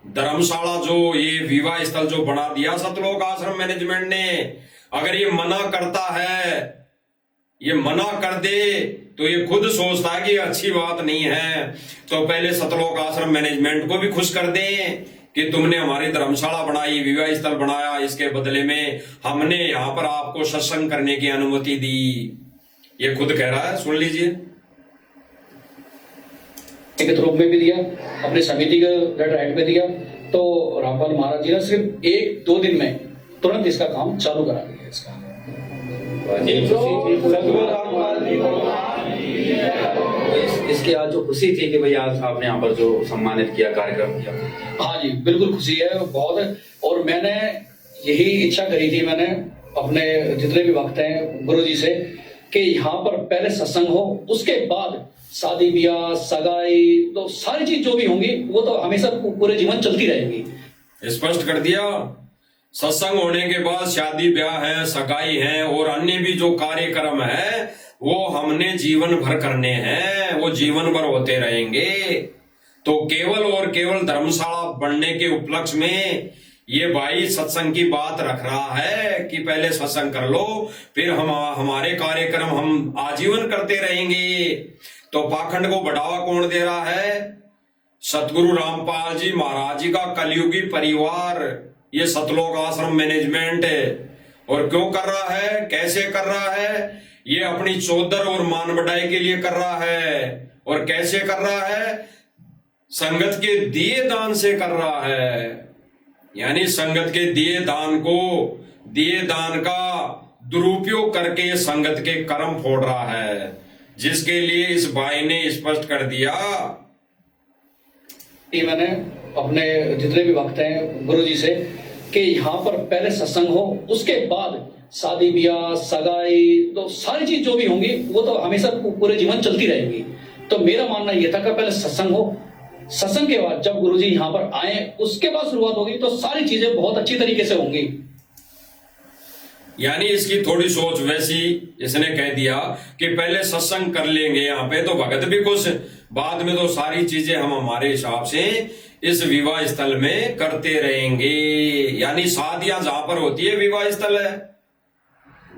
धर्मशाला जो ये विवाह स्थल जो बना दिया सतलोक आश्रम मैनेजमेंट ने, अगर ये मना करता है, ये मना कर दे तो ये खुद सोचता है कि अच्छी बात नहीं है, तो पहले सतलोक आश्रम मैनेजमेंट को भी खुश कर दें कि तुमने हमारी धर्मशाला बनाई, विवाह स्थल बनाया, इसके बदले में हमने यहां पर आपको सत्संग करने की अनुमति दी। ये खुद कह रहा है, सुन लीजिए। लिखित रूप में भी दिया, अपनी समिति के लेटर हेड में दिया, तो रामपाल महाराज जी ने सिर्फ 1-2 दिन में तुरंत इसका काम चालू करा दिया। इसका इसकी आज जो खुशी थी कि भाई आज आपने यहाँ पर जो सम्मानित किया, कार्यक्रम किया। हाँ जी, बिल्कुल खुशी है बहुत। और मैंने यही इच्छा करी थी, मैंने अपने जितने भी भक्त हैं गुरु जी से, कि यहाँ पर पहले सत्संग हो, उसके बाद शादी ब्याह सगाई तो सारी चीज जो भी होंगी वो तो हमेशा पूरे जीवन चलती रहेंगी। स्पष्ट कर दिया। सत्संग होने के बाद शादी ब्याह है, सगाई है और अन्य भी जो कार्यक्रम है वो हमने जीवन भर करने हैं, वो जीवन भर होते रहेंगे। तो केवल और केवल धर्मशाला बनने के उपलक्ष्य में ये भाई सत्संग की बात रख रहा है कि पहले सत्संग कर लो, फिर हमारे कार्यक्रम हम आजीवन करते रहेंगे। तो पाखंड को बढ़ावा कौन दे रहा है? सतगुरु रामपाल जी महाराज जी का कलयुगी परिवार, ये सतलोक आश्रम मैनेजमेंट। और क्यों कर रहा है, कैसे कर रहा है? ये अपनी चौधर और मान बढ़ाई के लिए कर रहा है। और कैसे कर रहा है? संगत के दिए दान से कर रहा है। यानी संगत के दिए दान को, दिए दान का दुरुपयोग करके संगत के कर्म फोड़ रहा है, जिसके लिए इस भाई ने स्पष्ट कर दिया। मैंने अपने जितने भी भक्त हैं गुरु जी से, कि यहाँ पर पहले सत्संग हो, उसके बाद शादी ब्याह सगाई तो सारी चीज जो भी होंगी वो तो हमेशा पूरे जीवन चलती रहेंगी। तो मेरा मानना यह था कि पहले सत्संग हो, सत्संग के बाद जब गुरुजी यहाँ पर आए उसके बाद शुरुआत होगी तो सारी चीजें बहुत अच्छी तरीके से होंगी। यानी इसकी थोड़ी सोच वैसी, इसने कह दिया कि पहले सत्संग कर लेंगे यहाँ पे तो भगत भी कुछ, बाद में तो सारी चीजें हम हमारे हिसाब से इस विवाह स्थल में करते रहेंगे। यानी शादियां जहां पर होती है विवाह स्थल है।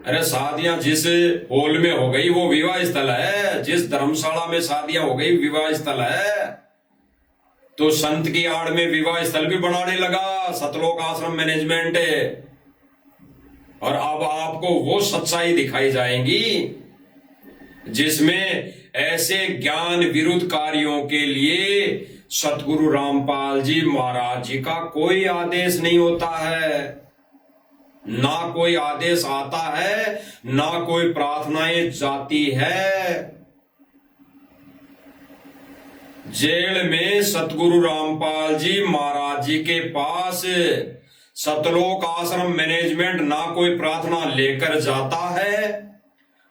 अरे शादियां जिस हॉल में हो गई वो विवाह स्थल है, जिस धर्मशाला में शादियां हो गई विवाह स्थल है। तो संत की आड़ में विवाह स्थल भी बनाने लगा सतलोक आश्रम मैनेजमेंट। और अब आपको वो सच्चाई दिखाई जाएंगी जिसमें ऐसे ज्ञान विरुद्ध कार्यों के लिए सतगुरु रामपाल जी महाराज जी का कोई आदेश नहीं होता है, ना कोई आदेश आता है, ना कोई प्रार्थनाएं जाती है। जेल में सतगुरु रामपाल जी महाराज जी के पास सतलोक आश्रम मैनेजमेंट ना कोई प्रार्थना लेकर जाता है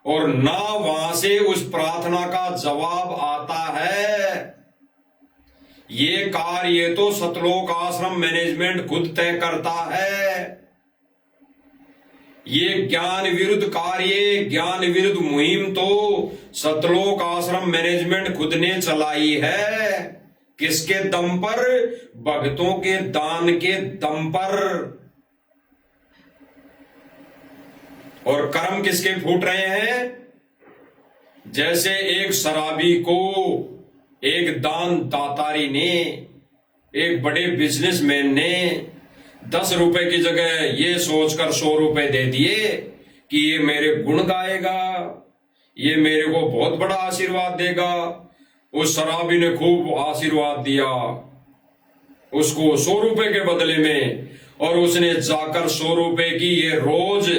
और ना वहां से उस प्रार्थना का जवाब आता है। ये कार्य तो सतलोक आश्रम मैनेजमेंट खुद तय करता है। ये ज्ञान विरुद्ध कार्य, ज्ञान विरुद्ध मुहिम तो सतलोक आश्रम मैनेजमेंट खुद ने चलाई है। किसके दम पर? भक्तों के दान के दम पर। और कर्म किसके फूट रहे हैं? जैसे एक शराबी को एक दान दातारी ने, एक बड़े बिजनेसमैन ने 10 रुपए की जगह ये सोचकर 100 रुपए दे दिए कि ये मेरे गुण गाएगा, ये मेरे को बहुत बड़ा आशीर्वाद देगा। उस शराबी ने खूब आशीर्वाद दिया उसको 100 रुपए के बदले में, और उसने जाकर 100 रुपए की ये रोज,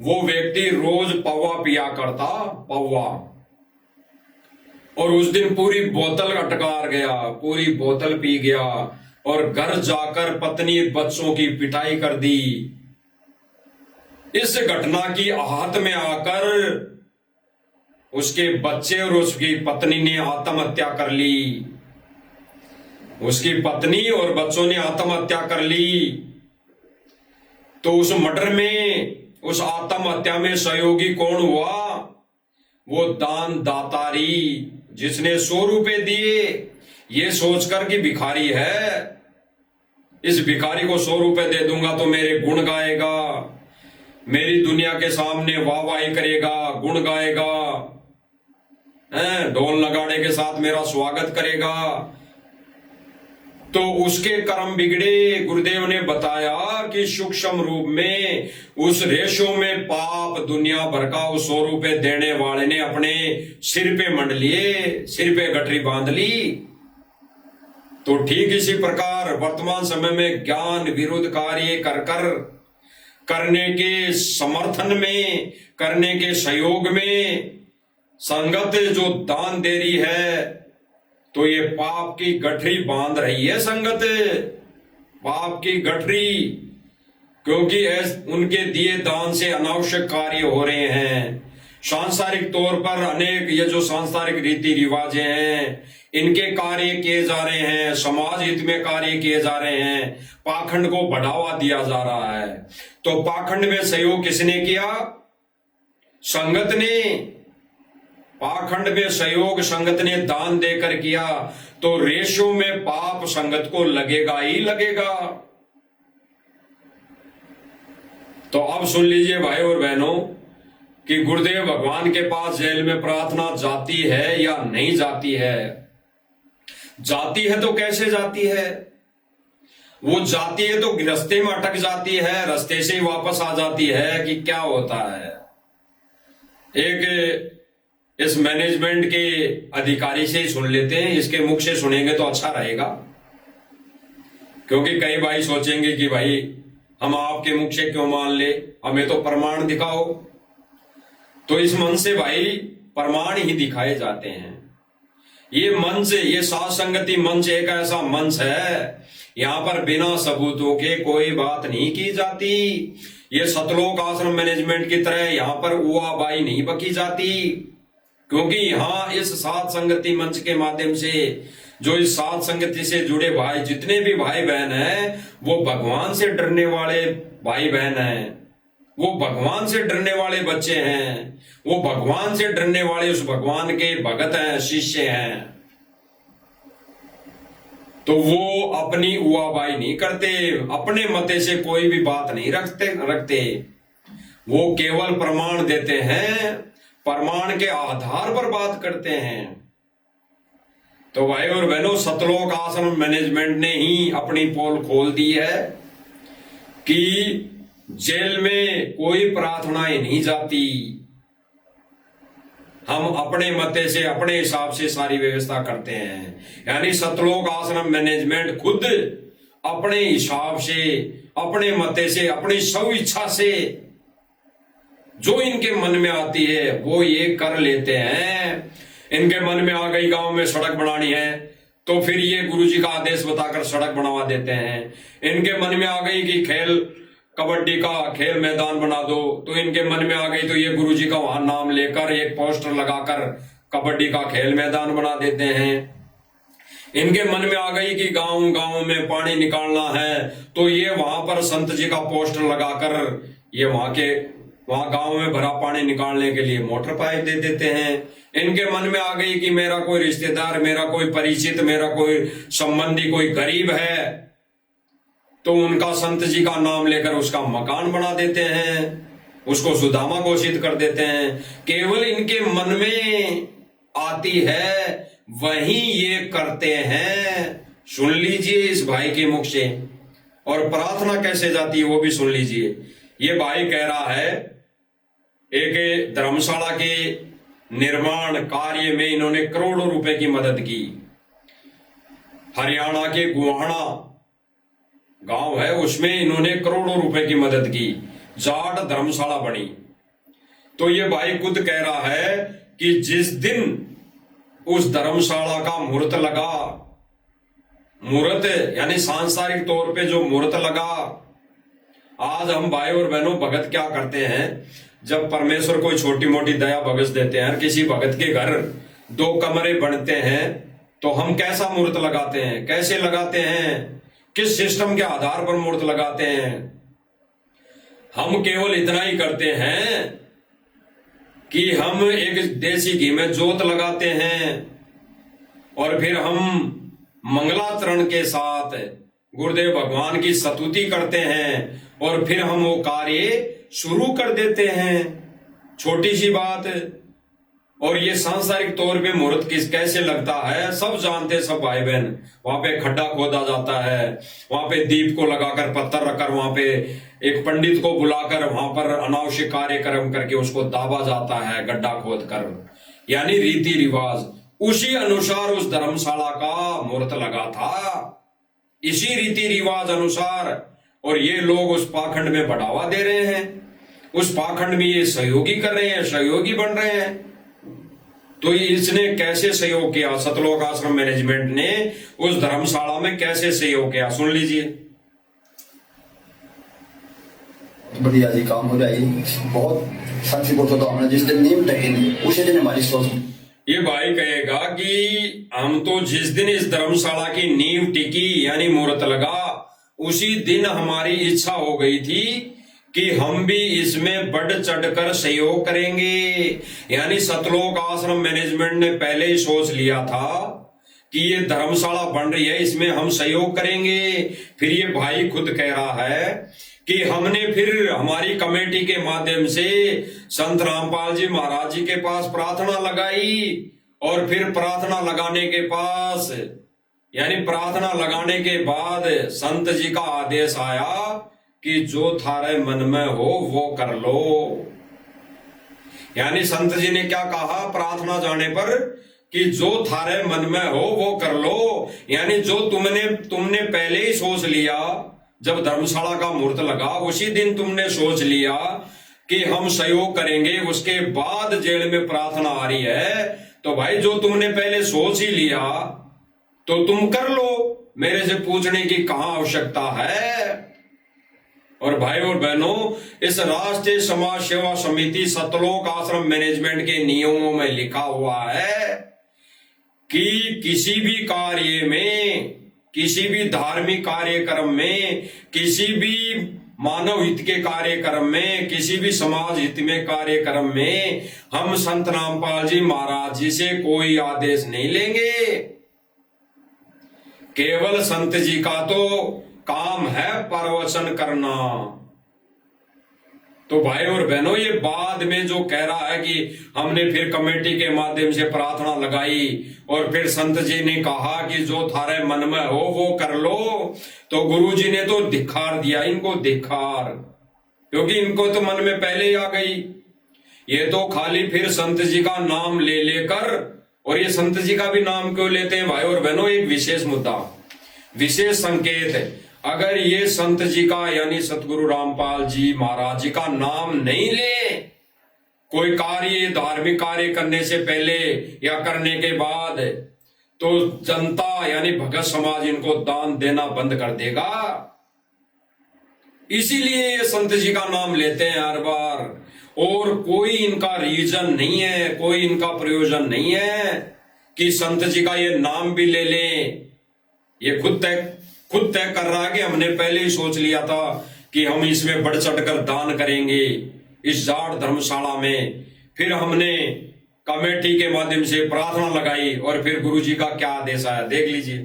वो व्यक्ति रोज पौवा पिया करता, पौवा। और उस दिन पूरी बोतल अटकार गया, पूरी बोतल पी गया और घर जाकर पत्नी बच्चों की पिटाई कर दी। इस घटना की आहत में आकर उसके बच्चे और उसकी पत्नी ने आत्महत्या कर ली। उसकी पत्नी और बच्चों ने आत्महत्या कर ली। तो उस मर्डर में, उस आत्महत्या में सहयोगी कौन हुआ? वो दान दातारी, जिसने 100 रुपए दिए ये सोचकर कि भिखारी है, इस भिखारी को 100 रुपए दे दूंगा तो मेरे गुण गाएगा, मेरी दुनिया के सामने वाहवाही करेगा, गुण गाएगा, ढोल नगाड़े के साथ मेरा स्वागत करेगा। तो उसके कर्म बिगड़े। गुरुदेव ने बताया कि सूक्ष्म रूप में उस रेशो में पाप दुनिया भर का उस 100 रुपए देने वाले ने अपने सिर पे मंड लिए, सिर पे गठरी बांध ली। तो ठीक इसी प्रकार वर्तमान समय में ज्ञान विरुद्ध कार्य कर करने के समर्थन में, करने के सहयोग में संगत जो दान दे रही है, तो ये पाप की गठरी बांध रही है संगत, पाप की गठरी। क्योंकि उनके दिए दान से अनावश्यक कार्य हो रहे हैं। सांसारिक तौर पर अनेक ये जो सांसारिक रीति रिवाज हैं, इनके कार्य किए जा रहे हैं, समाज हित में कार्य किए जा रहे हैं, पाखंड को बढ़ावा दिया जा रहा है। तो पाखंड में सहयोग किसने किया? संगत ने। पाखंड में सहयोग संगत ने दान देकर किया। तो रेशो में पाप संगत को लगेगा ही लगेगा। तो अब सुन लीजिए भाई और बहनों कि गुरुदेव भगवान के पास जेल में प्रार्थना जाती है या नहीं जाती है? जाती है तो कैसे जाती है? वो जाती है तो रास्ते में अटक जाती है, रास्ते से ही वापस आ जाती है कि क्या होता है? एक इस मैनेजमेंट के अधिकारी से ही सुन लेते हैं, इसके मुख से सुनेंगे तो अच्छा रहेगा। क्योंकि कई भाई सोचेंगे कि भाई हम आपके मुख से क्यों मान ले, हमें तो प्रमाण दिखाओ। तो इस मन से भाई प्रमाण ही दिखाए जाते हैं। ये मंच, ये साथ संगति मंच एक ऐसा मंच है, यहां पर बिना सबूतों के कोई बात नहीं की जाती। ये सतलोक आश्रम मैनेजमेंट की तरह यहां पर उआबाई नहीं बकी जाती। क्योंकि यहां इस साथ संगति मंच के माध्यम से जो इस साथ संगति से जुड़े भाई, जितने भी भाई बहन हैं, वो भगवान से डरने वाले भाई बहन हैं, वो भगवान से डरने वाले बच्चे हैं, वो भगवान से डरने वाले उस भगवान के भगत हैं, शिष्य हैं। तो वो अपनी उआबाई नहीं करते, अपने मते से कोई भी बात नहीं रखते। वो केवल प्रमाण देते हैं, प्रमाण के आधार पर बात करते हैं। तो भाई और बहनों, सतलोक आश्रम मैनेजमेंट ने ही अपनी पोल खोल दी है कि जेल में कोई प्रार्थनाएं नहीं जाती। हम अपने मते से, अपने हिसाब से सारी व्यवस्था करते हैं। यानी सतलोक आश्रम मैनेजमेंट खुद अपने हिसाब से, अपने मते से, अपनी स्व इच्छा से जो इनके मन में आती है वो ये कर लेते हैं। इनके मन में आ गई गांव में सड़क बनानी है तो फिर ये गुरुजी का आदेश बताकर सड़क बनवा देते हैं। इनके मन में आ गई कि कबड्डी का खेल मैदान बना दो, तो इनके मन में आ गई तो ये गुरुजी का वहां नाम लेकर एक पोस्टर लगाकर कबड्डी का खेल मैदान बना देते हैं। इनके मन में आ गई कि गांव गांव में पानी निकालना है तो ये वहां पर संत जी का पोस्टर लगाकर ये वहां गांव में भरा पानी निकालने के लिए मोटर पाइप दे देते हैं। इनके मन में आ गई कि मेरा कोई रिश्तेदार, मेरा कोई परिचित, मेरा कोई संबंधी कोई गरीब है तो उनका संत जी का नाम लेकर उसका मकान बना देते हैं, उसको सुदामा घोषित कर देते हैं। केवल इनके मन में आती है वही ये करते हैं। सुन लीजिए इस भाई के मुख से। और प्रार्थना कैसे जाती है वो भी सुन लीजिए। ये भाई कह रहा है एक धर्मशाला के निर्माण कार्य में इन्होंने करोड़ों रुपए की मदद की। हरियाणा के गुहाना गांव है, उसमें इन्होंने करोड़ों रुपए की मदद की, जाट धर्मशाला बनी। तो ये भाई खुद कह रहा है कि जिस दिन उस धर्मशाला का मुहूर्त लगा, मुहूर्त यानी सांसारिक तौर पे जो मुहूर्त लगा, आज हम भाई और बहनों भगत क्या करते हैं, जब परमेश्वर कोई छोटी मोटी दया बख्श देते हैं, किसी भगत के घर 2 कमरे बनते हैं तो हम कैसा मुहूर्त लगाते हैं, कैसे लगाते हैं, किस सिस्टम के आधार पर मुहूर्त लगाते हैं? हम केवल इतना ही करते हैं कि हम एक देसी घी में जोत लगाते हैं और फिर हम मंगलाचरण के साथ गुरुदेव भगवान की स्तुति करते हैं और फिर हम वो कार्य शुरू कर देते हैं। छोटी सी बात। और ये सांसारिक तौर पे मुहूर्त कैसे लगता है सब जानते हैं, सब भाई बहन। वहां पे खड्डा खोदा जाता है, वहां पे दीप को लगाकर पत्थर रखकर वहां पे एक पंडित को बुलाकर वहां पर अनावश्यक कार्यक्रम करके उसको दाबा जाता है गड्ढा खोद कर, यानी रीति रिवाज। उसी अनुसार उस धर्मशाला का मुहूर्त लगा था, इसी रीति रिवाज अनुसार। और ये लोग उस पाखंड में बढ़ावा दे रहे हैं, उस पाखंड में ये सहयोगी कर रहे हैं, सहयोगी बन रहे हैं। तो इसने कैसे सहयोग किया, सतलोक आश्रम मैनेजमेंट ने उस धर्मशाला में कैसे सहयोग किया, सुन लीजिए। बढ़िया जी, काम हो जाए। बहुत सच्ची बोलता तो हमने जिस दिन नींव ढकी उसी दिन हमारी सोच। ये भाई कहेगा कि हम तो जिस दिन इस धर्मशाला की नींव टिकी यानी मुहूर्त लगा, उसी दिन हमारी इच्छा हो गई थी कि हम भी इसमें बढ़ चढ़कर सहयोग करेंगे। यानी सतलोक आश्रम मैनेजमेंट ने पहले ही सोच लिया था कि ये धर्मशाला बन रही है, इसमें हम सहयोग करेंगे। फिर ये भाई खुद कह रहा है कि हमने फिर हमारी कमेटी के माध्यम से संत रामपाल जी महाराज जी के पास प्रार्थना लगाई और फिर प्रार्थना लगाने के पास यानी प्रार्थना लगाने के बाद संत जी का आदेश आया कि जो थारे मन में हो वो कर लो। यानी संत जी ने क्या कहा प्रार्थना जाने पर कि जो थारे मन में हो वो कर लो। यानी जो तुमने पहले ही सोच लिया, जब धर्मशाला का मुहूर्त लगा उसी दिन तुमने सोच लिया कि हम सहयोग करेंगे, उसके बाद जेल में प्रार्थना आ रही है, तो भाई जो तुमने पहले सोच ही लिया तो तुम कर लो, मेरे से पूछने की कहां आवश्यकता है। और भाई और बहनों, इस राष्ट्रीय समाज सेवा समिति सतलोक आश्रम मैनेजमेंट के नियमों में लिखा हुआ है कि किसी भी कार्य में, किसी भी धार्मिक कार्यक्रम में, किसी भी मानव हित के कार्यक्रम में, किसी भी समाज हित में कार्यक्रम में हम संत रामपाल जी महाराज जी से कोई आदेश नहीं लेंगे। केवल संत जी का तो काम है प्रवचन करना। तो भाई और बहनों, ये बाद में जो कह रहा है कि हमने फिर कमेटी के माध्यम से प्रार्थना लगाई और फिर संत जी ने कहा कि जो थारे मन में हो वो कर लो, तो गुरु जी ने तो धिक्कार दिया इनको, धिक्कार, क्योंकि इनको तो मन में पहले ही आ गई। ये तो खाली फिर संत जी का नाम ले लेकर, और ये संत जी का भी नाम क्यों लेते हैं भाई और बहनों, एक विशेष मुद्दा, विशेष संकेत है। अगर ये संत जी का यानी सतगुरु रामपाल जी महाराज जी का नाम नहीं ले कोई कार्य, धार्मिक कार्य करने से पहले या करने के बाद, तो जनता यानी भगत समाज इनको दान देना बंद कर देगा। इसीलिए ये संत जी का नाम लेते हैं हर बार, और कोई इनका रीजन नहीं है, कोई इनका प्रयोजन नहीं है कि संत जी का ये नाम भी ले लें। ये खुद तय कर रहा है कि हमने पहले ही सोच लिया था कि हम इसमें बढ़ चढ़कर दान करेंगे इस जाट धर्मशाला में। फिर हमने कमेटी के माध्यम से प्रार्थना लगाई और फिर गुरु जी का क्या आदेश आया, देख लीजिए।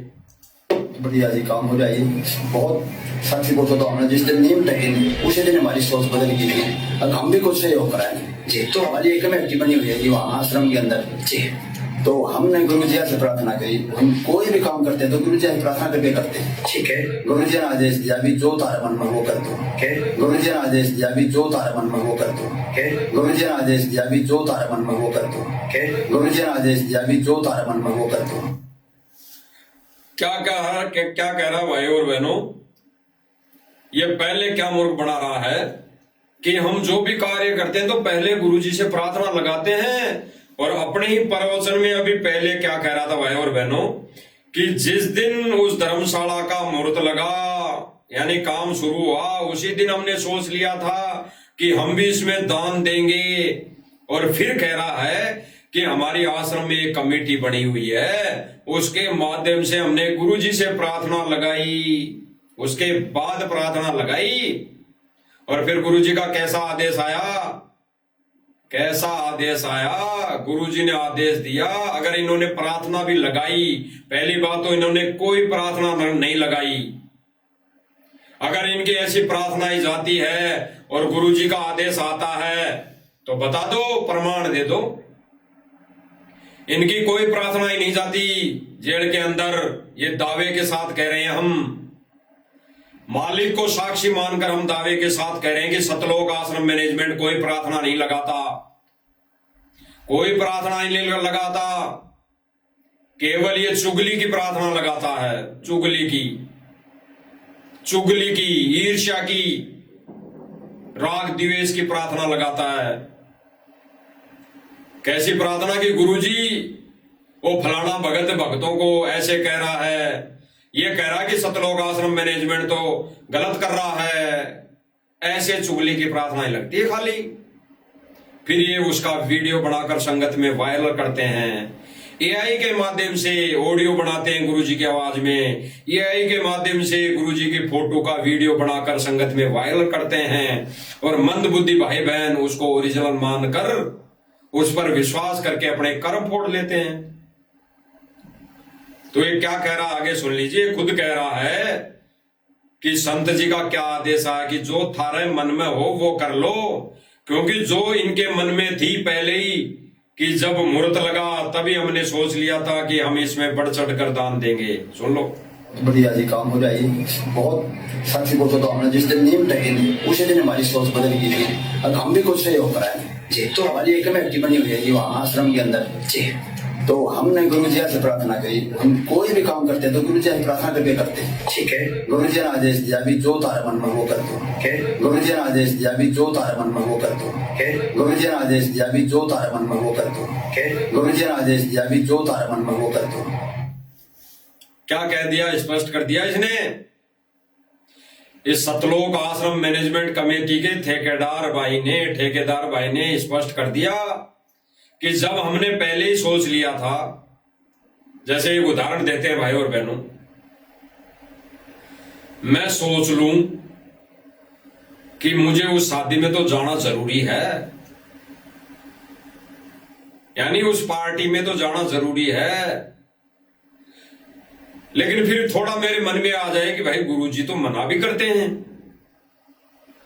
बढ़िया जी, काम हो जाए। बहुत सच्ची बोलता तो हमने जिस दिन नींव ढकी उसी दिन हमारी सोच बदल गई थी। अब हम भी कुछ सहयोग कराएंगे जी। तो हमारी एक कमेटी बनी हुई है वहाँ आश्रम के अंदर जी। तो हमने गुरु जी से प्रार्थना करी, हम कोई भी काम करते हैं तो गुरु जी से प्रार्थना करके करते हैं, ठीक है। गुरु जी ने आदेश दिया भी जो तारे मन में वो कर दो, गुरु जी ने आदेश दिया भी जो तारे मन में वो कर दो, गुरु जी ने आदेश दिया भी जो तारे मन में वो कर दो, गुरु जी ने आदेश दिया भी जो तारे मन में वो कर दो। क्या कह रहा भाई और बहनों, ये पहले क्या मूर्ख बना रहा है कि हम जो भी कार्य करते हैं तो पहले गुरु जी से प्रार्थना लगाते हैं। और अपने ही प्रवचन में अभी पहले क्या कह रहा था भाई और बहनों कि जिस दिन उस धर्मशाला का मुहूर्त लगा यानी काम शुरू हुआ, उसी दिन हमने सोच लिया था कि हम भी इसमें दान देंगे। और फिर कह रहा है कि हमारी आश्रम में एक कमेटी बनी हुई है, उसके माध्यम से हमने गुरुजी से प्रार्थना लगाई, उसके बाद प्रार्थना लगाई और फिर गुरुजी का कैसा आदेश आया, गुरुजी ने आदेश दिया। अगर इन्होंने प्रार्थना भी लगाई, पहली बात तो इन्होंने कोई प्रार्थना नहीं लगाई। अगर इनकी ऐसी प्रार्थना ही जाती है और गुरुजी का आदेश आता है तो बता दो, प्रमाण दे दो। इनकी कोई प्रार्थना ही नहीं जाती जेल के अंदर, ये दावे के साथ कह रहे हैं। हम मालिक को साक्षी मानकर हम दावे के साथ कह रहे हैं कि सतलोक आश्रम मैनेजमेंट कोई प्रार्थना नहीं लगाता, कोई प्रार्थना नहीं लगाता, केवल ये चुगली की प्रार्थना लगाता है, चुगली की, ईर्ष्या की, राग द्वेष की प्रार्थना लगाता है। कैसी प्रार्थना की गुरुजी वो फलाना भगत भक्तों को ऐसे कह रहा है, ये कह रहा है कि सतलोक आश्रम मैनेजमेंट तो गलत कर रहा है, ऐसे चुगली की प्रार्थनाएं लगती है खाली। फिर ये उसका वीडियो बनाकर संगत में वायरल करते हैं, एआई के माध्यम से ऑडियो बनाते हैं गुरुजी की आवाज में, एआई के माध्यम से गुरुजी की फोटो का वीडियो बनाकर संगत में वायरल करते हैं और मंद बुद्धि भाई बहन उसको ओरिजिनल मानकर उस पर विश्वास करके अपने कर्म फोड़ लेते हैं। तो ये क्या कह रहा है आगे सुन लीजिए, खुद कह रहा है कि संत जी का क्या आदेश है कि जो थारे मन में हो वो कर लो, क्योंकि जो इनके मन में थी पहले ही कि जब मुहूर्त लगा तभी हमने सोच लिया था कि हम इसमें बढ़ चढ़ कर दान देंगे। सुन लो, बढ़िया जी काम हो जाएगी। बहुत साक्षी बोलते तो हमने जिस दिन नीम टके नहीं उसी दिन हमारी सोच बदल गई थी और हम भी कुछ सहयोग कराए जी। तो हमारी एक कमेटी बनी हुई है जी वहाँ आश्रम के अंदर जी। तो हमने गुरु जी से प्रार्थना करी, हम कोई भी काम करते हैं तो गुरु जी से प्रार्थना करके करते हैं, ठीक है। गुरु जी ने आदेश दिया भी जो तारे मन में वो कर दो, गुरु जी ने आदेश दिया भी जो तारे मन में वो कर दो, गुरु जी ने आदेश दिया भी जो तारे मन में वो कर दो, गुरु जी ने आदेश दिया भी जो तारे मन में वो कर दो। क्या कह दिया, स्पष्ट कर दिया इसने। इस सतलोक आश्रम मैनेजमेंट कमेटी के ठेकेदार भाई ने स्पष्ट कर दिया कि जब हमने पहले ही सोच लिया था, जैसे एक उदाहरण देते हैं भाई और बहनों, मैं सोच लूं कि मुझे उस शादी में तो जाना जरूरी है, यानी उस पार्टी में तो जाना जरूरी है, लेकिन फिर थोड़ा मेरे मन में आ जाए कि भाई गुरुजी तो मना भी करते हैं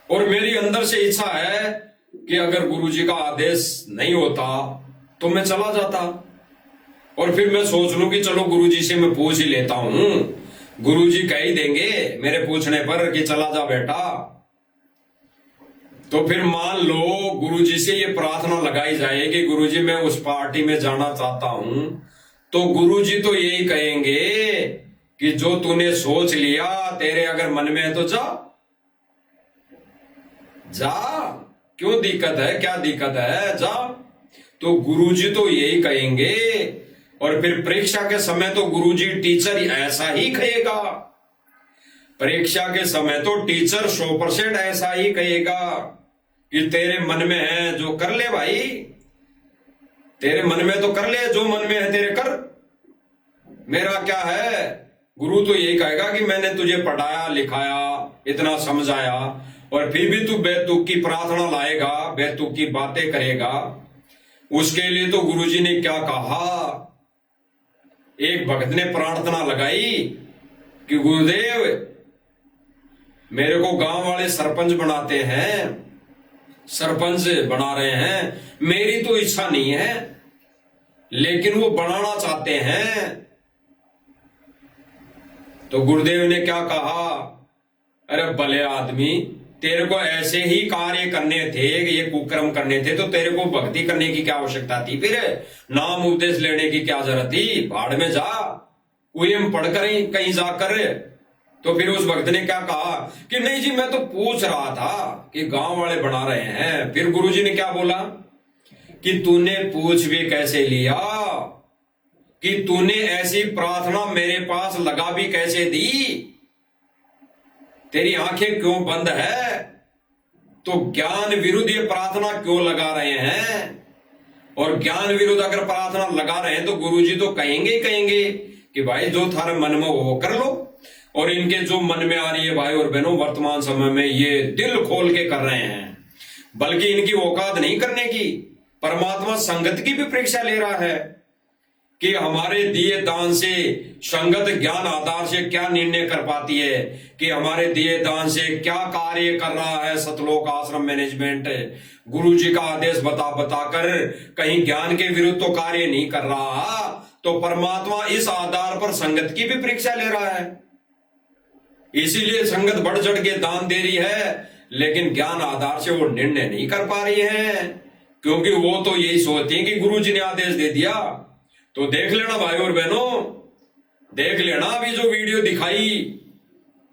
और मेरी अंदर से इच्छा है कि अगर गुरुजी का आदेश नहीं होता तो मैं चला जाता, और फिर मैं सोच लूं कि चलो गुरुजी से मैं पूछ ही लेता हूं, गुरुजी कह ही देंगे मेरे पूछने पर कि चला जा बेटा। तो फिर मान लो गुरुजी से ये प्रार्थना लगाई जाए कि गुरुजी मैं उस पार्टी में जाना चाहता हूं, तो गुरुजी तो यही कहेंगे कि जो तूने सोच लिया तेरे अगर मन में है तो जा, क्यों दिक्कत है, क्या दिक्कत है, जा। तो गुरुजी तो यही कहेंगे और फिर परीक्षा के समय तो गुरुजी टीचर ऐसा ही कहेगा, परीक्षा के समय तो टीचर 100% ऐसा ही कहेगा कि तेरे मन में है जो कर ले भाई, तेरे मन में तो कर ले, जो मन में है तेरे कर, मेरा क्या है। गुरु तो यही कहेगा कि मैंने तुझे पढ़ाया लिखाया, इतना समझाया, और फिर भी तू बेतुक की प्रार्थना लाएगा, बेतुक की बातें करेगा। उसके लिए तो गुरुजी ने क्या कहा, एक भक्त ने प्रार्थना लगाई कि गुरुदेव मेरे को गांव वाले सरपंच बनाते हैं, सरपंच बना रहे हैं, मेरी तो इच्छा नहीं है लेकिन वो बनाना चाहते हैं। तो गुरुदेव ने क्या कहा, अरे भले आदमी, तेरे को ऐसे ही कार्य करने थे, ये कुकर्म करने थे, तो तेरे को भक्ति करने की क्या आवश्यकता थी, फिर नाम उपदेश लेने की क्या जरूरत थी, भाड़ में जा, कुएं पढ़कर कहीं जाकर। तो फिर उस भक्त ने क्या कहा कि नहीं जी मैं तो पूछ रहा था कि गांव वाले बना रहे हैं। फिर गुरुजी ने क्या बोला कि तूने पूछ भी कैसे लिया, कि तूने ऐसी प्रार्थना मेरे पास लगा भी कैसे दी, तेरी आंखें क्यों बंद है, तो ज्ञान विरुद्ध ये प्रार्थना क्यों लगा रहे हैं। और ज्ञान विरुद्ध अगर प्रार्थना लगा रहे हैं तो गुरुजी तो कहेंगे ही कहेंगे कि भाई जो थारे मन में हो वो कर लो। और इनके जो मन में आ रही है भाई और बहनों, वर्तमान समय में ये दिल खोल के कर रहे हैं, बल्कि इनकी औकात नहीं करने की। परमात्मा संगत की भी परीक्षा ले रहा है कि हमारे दिए दान से संगत ज्ञान आधार से क्या निर्णय कर पाती है, कि हमारे दिए दान से क्या कार्य कर रहा है सतलोक आश्रम मैनेजमेंट। गुरुजी का आदेश बताकर कहीं ज्ञान के विरुद्ध तो कार्य नहीं कर रहा, तो परमात्मा इस आधार पर संगत की भी परीक्षा ले रहा है। इसीलिए संगत बढ़ चढ़ के दान दे रही है, लेकिन ज्ञान आधार से वो निर्णय नहीं कर पा रही है, क्योंकि वो तो यही सोचती है कि गुरुजी ने आदेश दे दिया। तो देख लेना भाई और बहनों, देख लेना अभी जो वीडियो दिखाई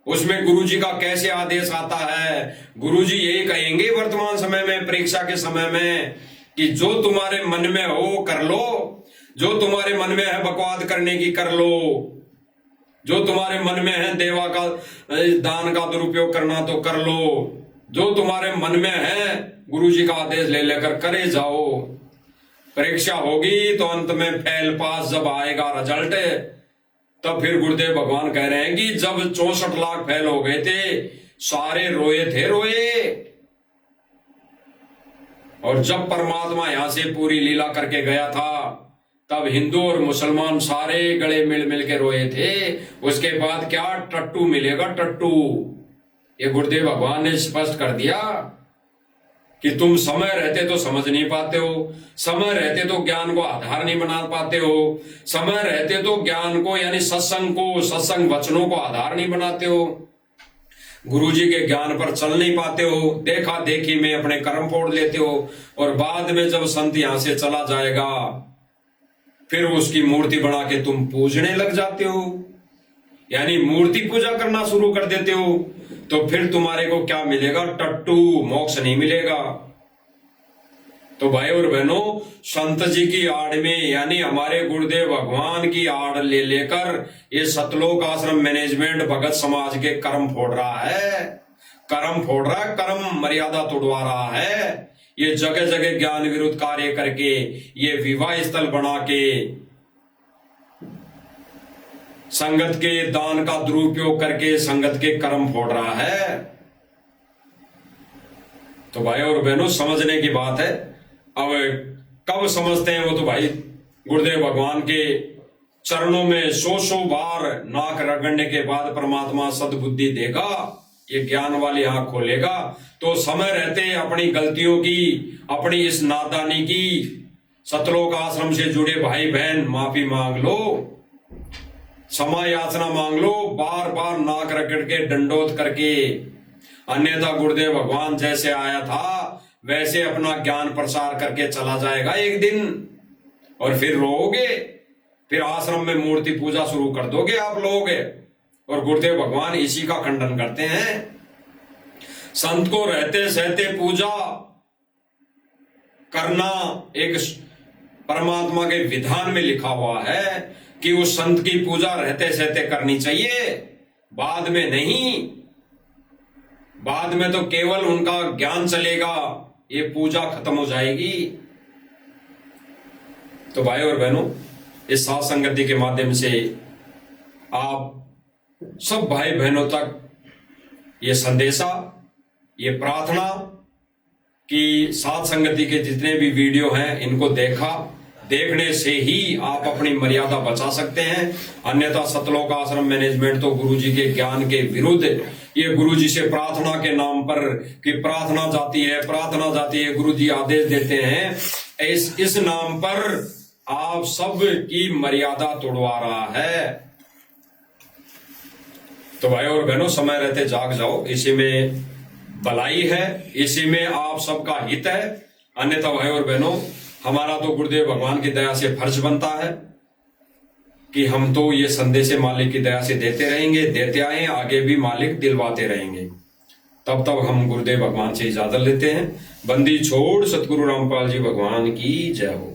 उसमें गुरुजी का कैसे आदेश आता है। गुरुजी यही कहेंगे वर्तमान समय में, परीक्षा के समय में, कि जो तुम्हारे मन में हो कर लो, जो तुम्हारे मन में है बकवाद करने की कर लो, जो तुम्हारे मन में है देवा का दान का दुरुपयोग करना तो कर लो, जो तुम्हारे मन में है गुरुजी का आदेश ले लेकर करे जाओ। परीक्षा होगी तो अंत में फेल पास जब आएगा रिजल्ट, तब फिर गुरुदेव भगवान कह रहे हैं कि जब 64 लाख फेल हो गए थे सारे रोए थे रोए, और जब परमात्मा यहां से पूरी लीला करके गया था तब हिंदू और मुसलमान सारे गले मिल मिल के रोए थे। उसके बाद क्या टट्टू मिलेगा, टट्टू। ये गुरुदेव भगवान ने स्पष्ट कर दिया कि तुम समय रहते तो समझ नहीं पाते हो, समय रहते तो ज्ञान को आधार नहीं बना पाते हो, समय रहते तो ज्ञान को यानी सत्संग वचनों को आधार नहीं बनाते हो, गुरुजी के ज्ञान पर चल नहीं पाते हो, देखा देखी में अपने कर्म फोड़ लेते हो, और बाद में जब संत यहां से चला जाएगा फिर उसकी मूर्ति बना के तुम पूजने लग जाते हो, यानी मूर्ति पूजा करना शुरू कर देते हो। तो फिर तुम्हारे को क्या मिलेगा, टट्टू, मोक्ष नहीं मिलेगा। तो भाई और बहनों, संत जी की आड़ में यानी हमारे गुरुदेव भगवान की आड़ ले लेकर ये सतलोक आश्रम मैनेजमेंट भगत समाज के कर्म फोड़ रहा है, कर्म फोड़ रहा है, कर्म मर्यादा तोड़वा रहा है। ये जगह जगह ज्ञान विरुद्ध कार्य करके, ये विवाह स्थल बना के, संगत के दान का दुरुपयोग करके संगत के कर्म फोड़ रहा है। तो भाई और बहनों, समझने की बात है। अब कब समझते हैं वो तो भाई गुरुदेव भगवान के चरणों में 100 बार नाक रगड़ने के बाद परमात्मा सद्बुद्धि देगा, ये ज्ञान वाली आंख खोलेगा। तो समय रहते अपनी गलतियों की, अपनी इस नादानी की, सतलोक आश्रम से जुड़े भाई बहन माफी मांग लो, क्षमा याचना मांग लो, बार बार नाक रगड़ के डंडोत करके। अन्यथा गुरुदेव भगवान जैसे आया था वैसे अपना ज्ञान प्रसार करके चला जाएगा एक दिन, और फिर रोओगे, फिर आश्रम में मूर्ति पूजा शुरू कर दोगे आप लोग। और गुरुदेव भगवान इसी का खंडन करते हैं। संत को रहते सहते पूजा करना एक परमात्मा के विधान में लिखा हुआ है कि उस संत की पूजा रहते सहते करनी चाहिए, बाद में नहीं। बाद में तो केवल उनका ज्ञान चलेगा, ये पूजा खत्म हो जाएगी। तो भाई और बहनों, इस साथ संगति के माध्यम से आप सब भाई बहनों तक ये संदेशा, ये प्रार्थना कि साथ संगति के जितने भी वीडियो हैं इनको देखने से ही आप अपनी मर्यादा बचा सकते हैं। अन्यथा सतलोक आश्रम मैनेजमेंट तो गुरुजी के ज्ञान के विरुद्ध, ये गुरुजी से प्रार्थना के नाम पर कि प्रार्थना जाती है, गुरुजी आदेश देते हैं, इस नाम पर आप सब की मर्यादा तोड़वा रहा है। तो भाई और बहनों, समय रहते जाग जाओ, इसी में भलाई है, इसी में आप सबका हित है। अन्यथा भाई और बहनों, हमारा तो गुरुदेव भगवान की दया से फर्ज बनता है कि हम तो ये संदेश मालिक की दया से देते रहेंगे, देते आए, आगे भी मालिक दिलवाते रहेंगे। तब तक हम गुरुदेव भगवान से इजाजत लेते हैं। बंदी छोड़ सतगुरु रामपाल जी भगवान की जय हो।